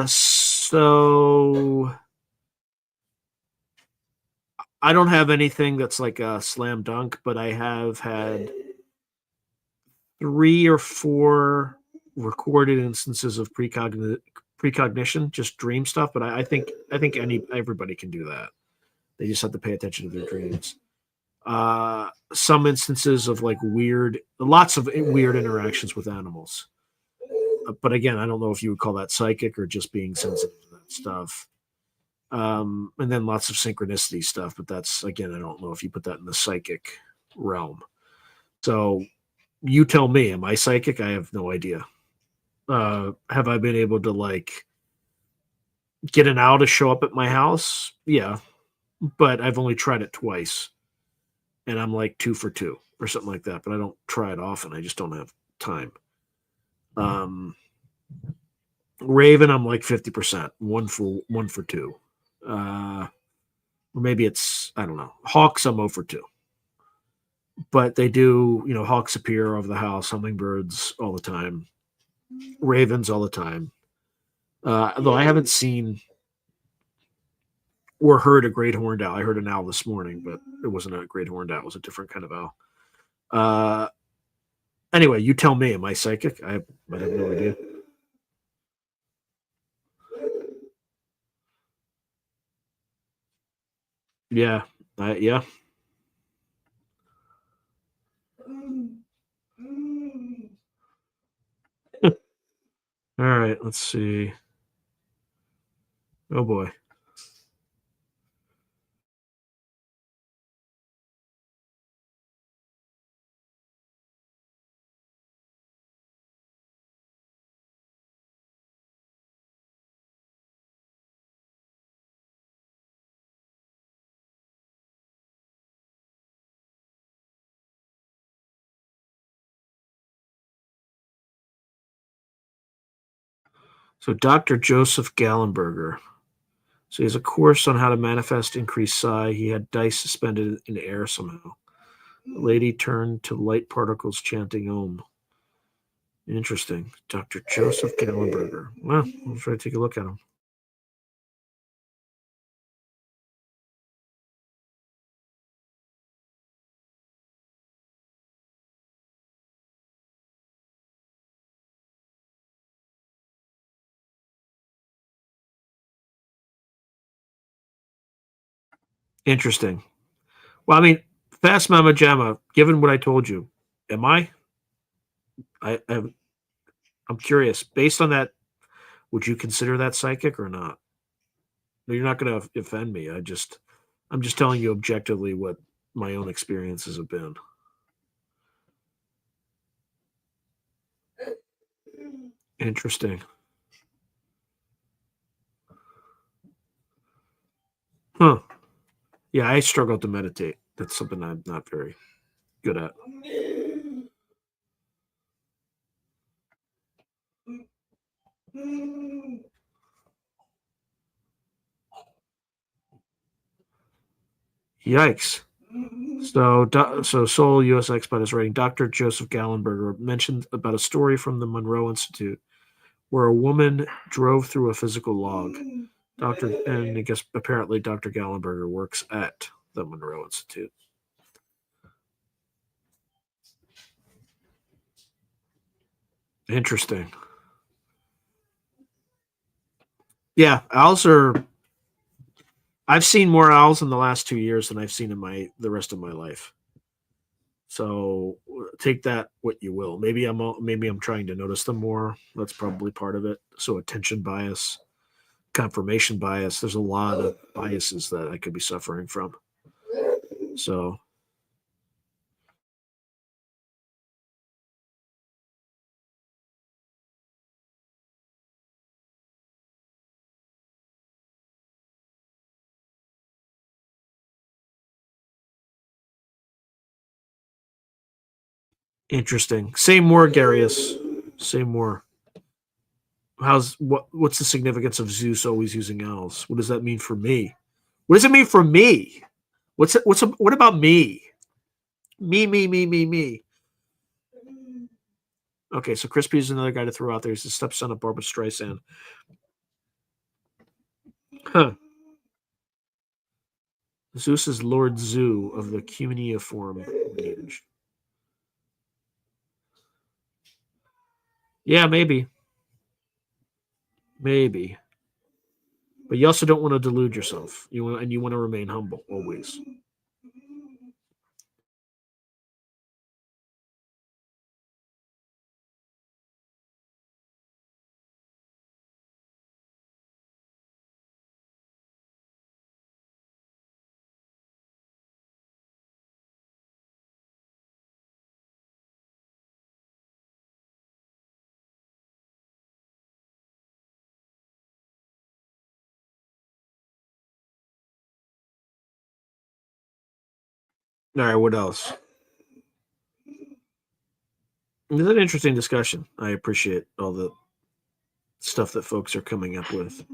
So I don't have anything that's like a slam dunk, but I have had 3 or 4 recorded instances of precognition, just dream stuff. But I think everybody can do that. They just have to pay attention to their dreams. Some instances of like lots of weird interactions with animals. But again, I don't know if you would call that psychic or just being sensitive to that stuff. And then lots of synchronicity stuff, but that's again, I don't know if you put that in the psychic. realm. So you tell me, am I psychic? I have no idea. Have I been able to like get an owl to show up at my house? Yeah, but I've only tried it twice, and I'm like 2 for 2 or something like that. But I don't try it often. I just don't have time. Um, Raven, I'm like 50%, 1 for 2. Uh, or maybe it's I don't know. Hawks, I'm 0 for 2. But they do, hawks appear over the house, hummingbirds all the time, ravens all the time. Though I haven't seen or heard a great horned owl. I heard an owl this morning, but it wasn't a great horned owl. It was a different kind of owl. Uh, anyway, you tell me. Am I psychic? I have no idea. Yeah, yeah. All right, let's see. Oh boy. So Dr. Joseph Gallenberger. So he has a course on how to manifest increased psi. He had dice suspended in air somehow. The lady turned to light particles chanting Om. Interesting. Dr. Joseph Gallenberger. Well, we'll try to take a look at him. Interesting. Well, I mean, Fast Mama Jamma, given what I told you, am I? I'm curious. Based on that, would you consider that psychic or not? No, you're not going to offend me. I'm just telling you objectively what my own experiences have been. Interesting. Huh. Yeah, I struggle to meditate. That's something I'm not very good at. Yikes. So Seoul U.S. Expat is writing. Dr. Joseph Gallenberger mentioned about a story from the Monroe Institute where a woman drove through a physical log. And I guess apparently Dr. Gallenberger works at the Monroe Institute. Interesting. Yeah, owls are. I've seen more owls in the last 2 years than I've seen in the rest of my life. So take that what you will. Maybe I'm trying to notice them more. That's probably part of it. So attention bias, confirmation bias. There's a lot of biases that I could be suffering from. So interesting. Say more, Garius. Say more. What's the significance of Zeus always using owls? What does that mean for me? What does it mean for me? What about me? Me. Okay, so Crispy is another guy to throw out there. He's the stepson of Barbara Streisand. Huh. Zeus is Lord Zoo of the cuneiform lineage. Yeah, maybe. But you also don't want to delude yourself. You want to remain humble always. All right, what else? It's an interesting discussion. I appreciate all the stuff that folks are coming up with.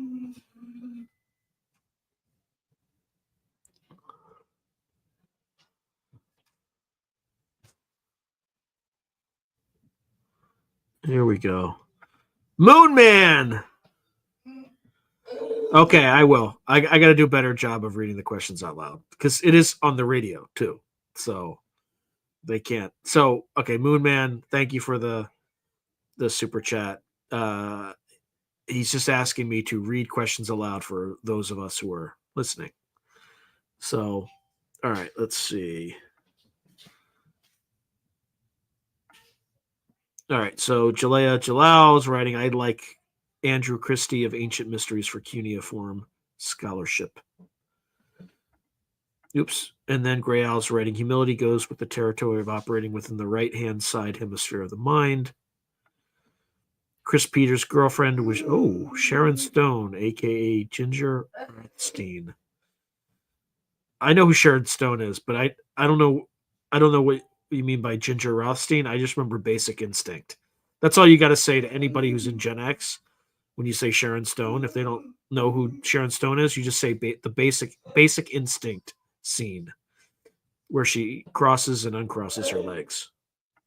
Here we go. Moon Man. Okay, I will. I got to do a better job of reading the questions out loud because it is on the radio too. So they can't. So okay, Moon Man, thank you for the super chat. Uh, he's just asking me to read questions aloud for those of us who are listening. So, all right, let's see. All right, so Jalea Jalal is writing, I'd like Andrew Christie of Ancient Mysteries for Cuneiform Scholarship. Oops. And then Gray Owl's writing, humility goes with the territory of operating within the right-hand side hemisphere of the mind. Chris Peters' girlfriend was, Sharon Stone, a.k.a. Ginger Rothstein. I know who Sharon Stone is, but I don't know what you mean by Ginger Rothstein. I just remember Basic Instinct. That's all you got to say to anybody who's in Gen X when you say Sharon Stone. If they don't know who Sharon Stone is, you just say the Basic Instinct scene where she crosses and uncrosses her legs.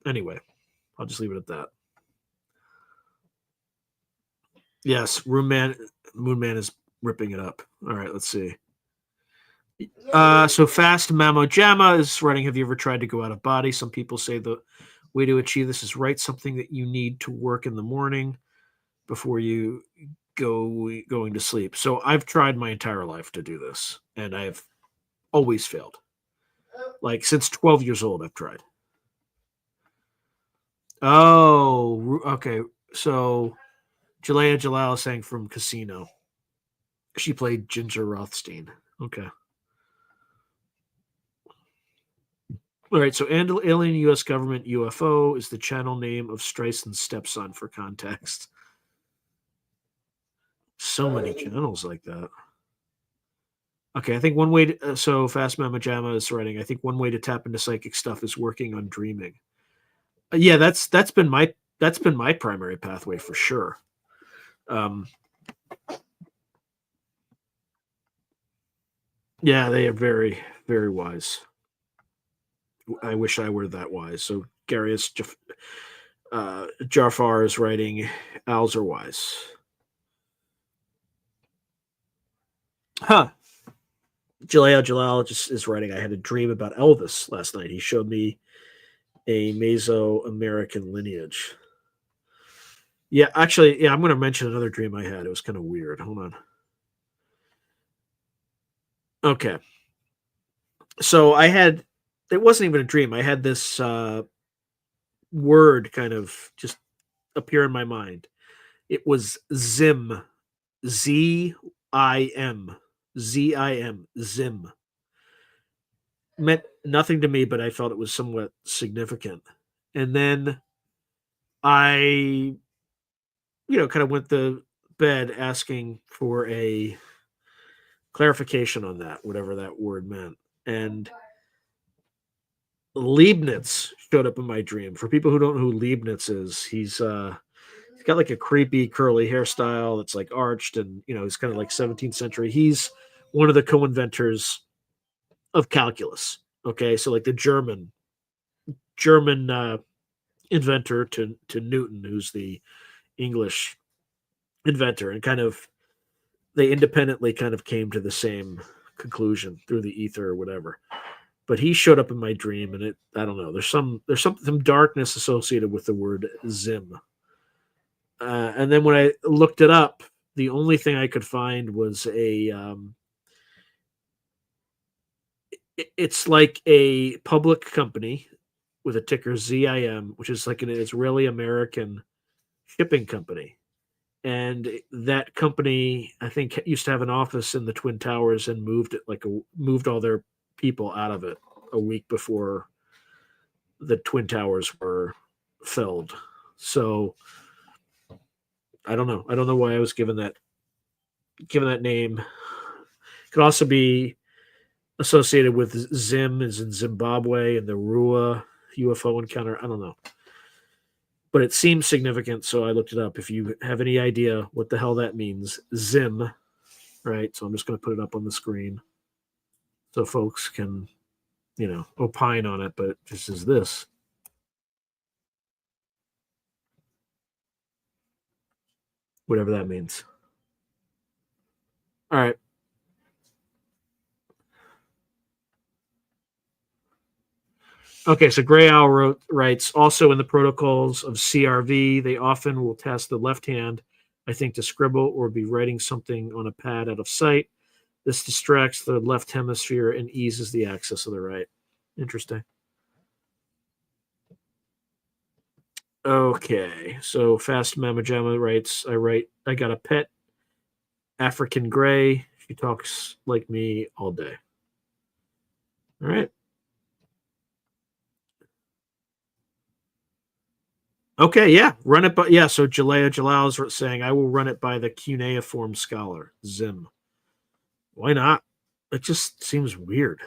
Anyway, I'll just leave it at that. Yes, Moon Man is ripping it up. All right, let's see. So Fast Mamo Jamma is writing, have you ever tried to go out of body? Some people say the way to achieve this is write something that you need to work in the morning before you going to sleep. So I've tried my entire life to do this, and I've always failed. Like since 12 years old, I've tried. Oh, okay. So Jalea Jalal is saying from Casino. She played Ginger Rothstein. Okay. All right, so Alien U.S. Government UFO is the channel name of Streisand's stepson for context. So many channels like that. Okay, I think one way to, so Fast Mama Jamma is writing, I think one way to tap into psychic stuff is working on dreaming. Yeah, that's been my primary pathway for sure. Yeah, they are very, very wise. I wish I were that wise. So Garius Jafar is writing, owls are wise. Huh. Jalal just is writing, I had a dream about Elvis last night. He showed me a Mesoamerican lineage. Yeah, actually, yeah, I'm going to mention another dream I had. It was kind of weird. Hold on. Okay. So it wasn't even a dream. I had this word kind of just appear in my mind. It was Zim, Z-I-M, Z-I-M, Zim. Meant nothing to me, but I felt it was somewhat significant. And then I, kind of went to bed asking for a clarification on that, whatever that word meant. And Leibniz showed up in my dream. For people who don't know who Leibniz is, he's got like a creepy curly hairstyle that's like arched, and he's kind of like 17th century. He's one of the co-inventors of calculus. Okay, so like the German inventor to Newton, who's the English inventor, and kind of they independently kind of came to the same conclusion through the ether or whatever. But he showed up in my dream, and I don't know. There's some darkness associated with the word Zim. And then when I looked it up, the only thing I could find was it's like a public company with a ticker ZIM, which is like an Israeli American shipping company. And that company, I think, used to have an office in the Twin Towers and moved all their people out of it a week before the Twin Towers were filled. So I don't know. I don't know why I was given that name. Could also be associated with Zim is in Zimbabwe and the Rua UFO encounter. I don't know. But it seems significant, so I looked it up. If you have any idea what the hell that means, Zim, right? So I'm just going to put it up on the screen so folks can, opine on it. But this is this. Whatever that means. All right. Okay, so Gray Owl writes, also in the protocols of CRV, they often will test the left hand, I think, to scribble or be writing something on a pad out of sight. This distracts the left hemisphere and eases the access of the right. Interesting. Okay, so Fast Mama Jamma writes, I got a pet, African Gray. She talks like me all day. All right. Okay, yeah, run it by So Jalea Jalal is saying I will run it by the cuneiform scholar Zim. Why not? It just seems weird.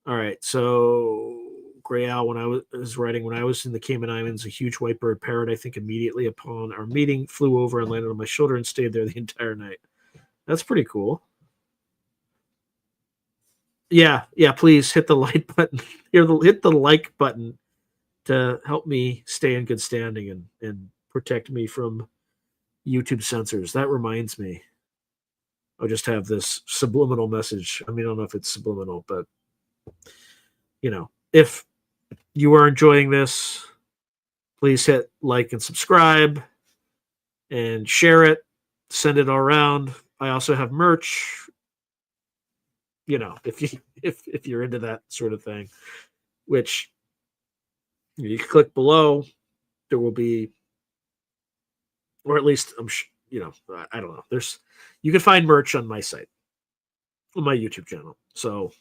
All right, so Gray Owl, when I was writing, when I was in the Cayman Islands, a huge white bird parrot, I think immediately upon our meeting, flew over and landed on my shoulder and stayed there the entire night. That's pretty cool. Yeah, please hit the like button. Hit the like button to help me stay in good standing and protect me from YouTube censors. That reminds me. I'll just have this subliminal message. I mean, I don't know if it's subliminal, but if you are enjoying this, please hit like and subscribe and share it, send it all around. I also have merch. If you're into that sort of thing, which you click below, there will be, or at least I don't know. You can find merch on my site, on my YouTube channel. So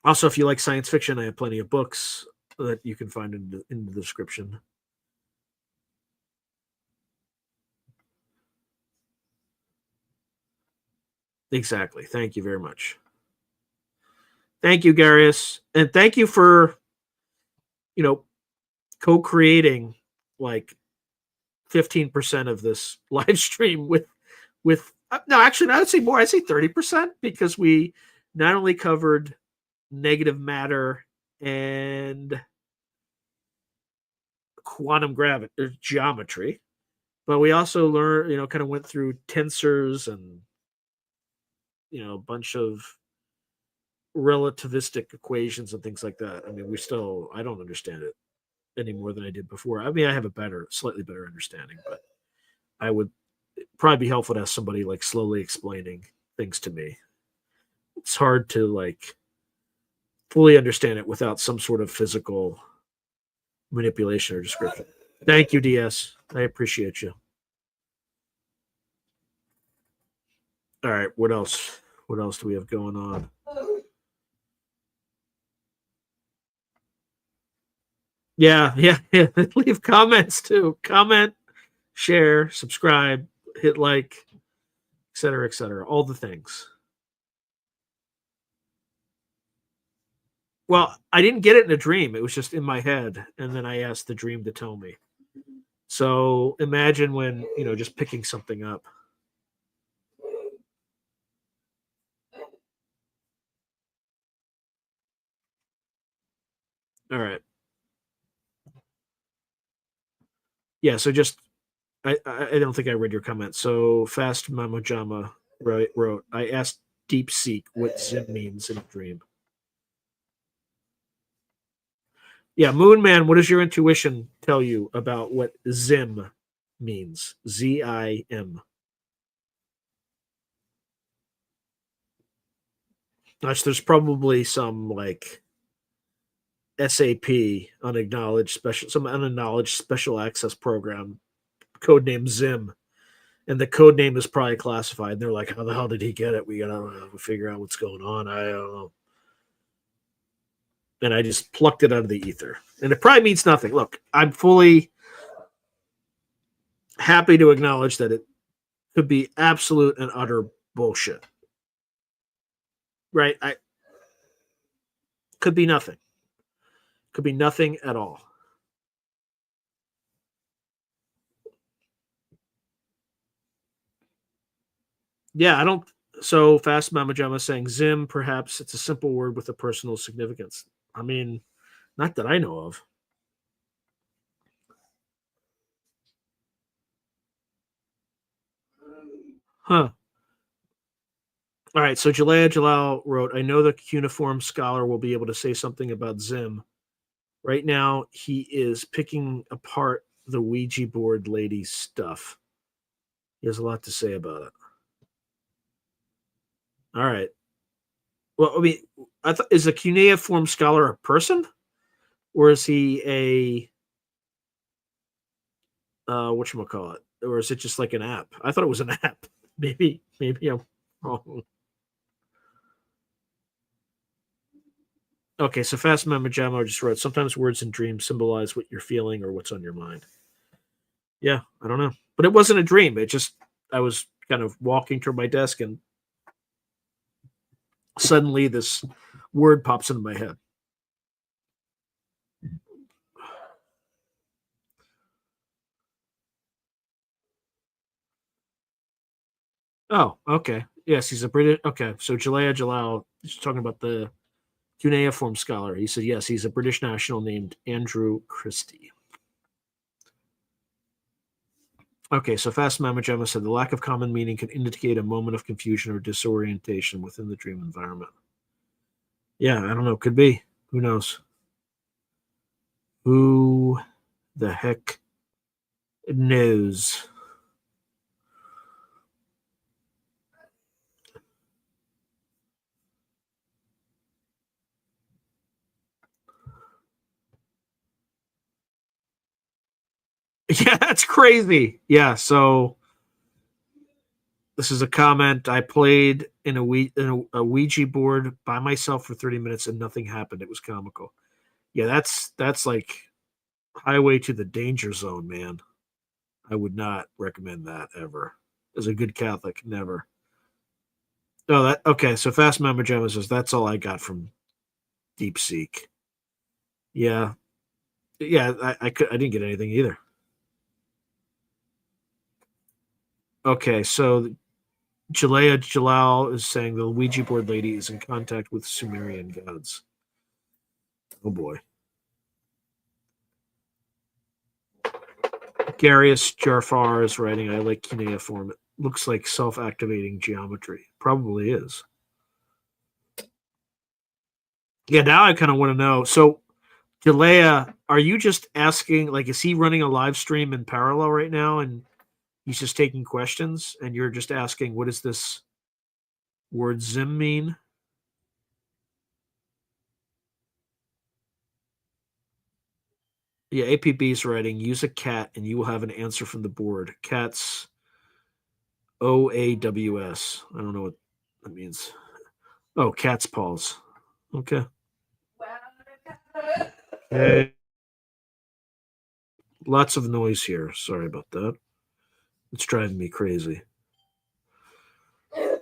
also, if you like science fiction, I have plenty of books that you can find in the description. Exactly. Thank you very much. Thank you, Garius. And thank you for, co-creating like 15% of this live stream with no, actually, I would say more. I'd say 30% because we not only covered negative matter and quantum gravity or geometry, but we also learned, kind of went through tensors and a bunch of relativistic equations and things like that. I mean, I don't understand it any more than I did before. I mean, I have a slightly better understanding, but I would probably be helpful to have somebody like slowly explaining things to me. It's hard to like fully understand it without some sort of physical manipulation or description. Thank you, DS. I appreciate you. All right, what else? What else do we have going on? Yeah. Leave comments too. Comment, share, subscribe, hit like, etc., etc. All the things. Well, I didn't get it in a dream. It was just in my head, and then I asked the dream to tell me. So imagine when just picking something up. All right. Yeah. So just I don't think I read your comment. So Fast Mama Jama wrote, I asked Deep Seek what Zim means in a dream. Yeah, Moon Man, what does your intuition tell you about what Zim means? ZIM. Gosh, there's probably some like SAP some unacknowledged special access program, codename Zim, and the code name is probably classified. They're like, how the hell did he get it? We gotta figure out what's going on. I don't know. And I just plucked it out of the ether. And it probably means nothing. Look, I'm fully happy to acknowledge that it could be absolute and utter bullshit. right? I could be nothing. Could be nothing at all. Yeah, I don't. So Fast Mama Jama saying Zim, perhaps it's a simple word with a personal significance. I mean, not that I know of. Huh. All right. So Jalea Jalal wrote, I know the cuneiform scholar will be able to say something about Zim. Right now, he is picking apart the Ouija board lady stuff. He has a lot to say about it. All right. Well, I mean, I thought is a cuneiform scholar a person, or is he a what you call it, or is it just like an app? I thought it was an app. Maybe I'm wrong. Okay, so Fast Mama Jamo just wrote. Sometimes words and dreams symbolize what you're feeling or what's on your mind. Yeah, I don't know, but it wasn't a dream. It just I was kind of walking toward my desk and suddenly this word pops into my head. Oh, okay. Yes, he's a British. Okay, so Jalea Jalal is talking about the cuneiform scholar. He said, yes, he's a British national named Andrew Christie. Okay, so Fast Mama Gemma said the lack of common meaning can indicate a moment of confusion or disorientation within the dream environment. Yeah, I don't know. Could be. Who knows? Who the heck knows? Yeah, that's crazy. Yeah, so this is a comment. I played in a Ouija board by myself for 30 minutes and nothing happened. It was comical. Yeah, that's like highway to the danger zone, man. I would not recommend that ever. As a good Catholic, never. Oh, that okay. So Fast Mama Gemma says that's all I got from Deep Seek. Yeah, yeah. I didn't get anything either. Okay, so Jalea Jalal is saying the Ouija board lady is in contact with Sumerian gods. Oh boy. Garius Jarfar is writing, I like cuneiform. It looks like self activating geometry. Probably is. Yeah, now I kind of want to know. So, Jalea, are you just asking, like, is he running a live stream in parallel right now and he's just taking questions and you're just asking, what does this word Zim mean? Yeah, APB is writing, use a cat and you will have an answer from the board. Cats OAWS. I don't know what that means. Oh, cat's paws. Okay. Hey. Lots of noise here. Sorry about that. It's driving me crazy. All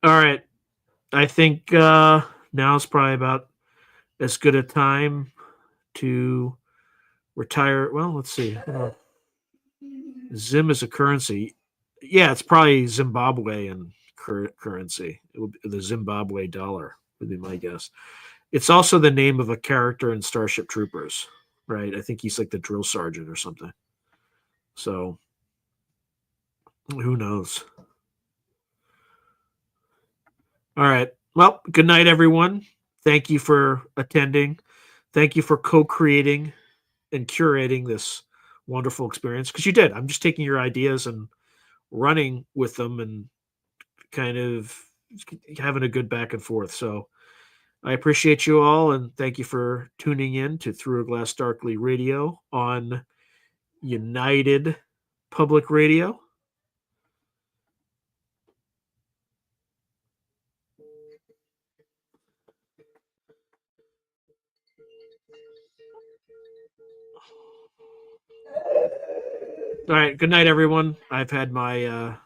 right. I think now's probably about as good a time to retire. Well, let's see. Zim is a currency. Yeah, it's probably Zimbabwean currency. It would be the Zimbabwe dollar would be my guess. It's also the name of a character in Starship Troopers, right? I think he's like the drill sergeant or something. So who knows? All right. Well, good night, everyone. Thank you for attending. Thank you for co-creating and curating this wonderful experience because you did. I'm just taking your ideas and running with them and kind of having a good back and forth. So I appreciate you all and thank you for tuning in to Through a Glass Darkly Radio on United Public Radio. All right. Good night, everyone. I've had my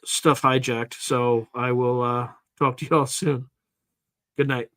stuff hijacked. So I will talk to you all soon. Good night.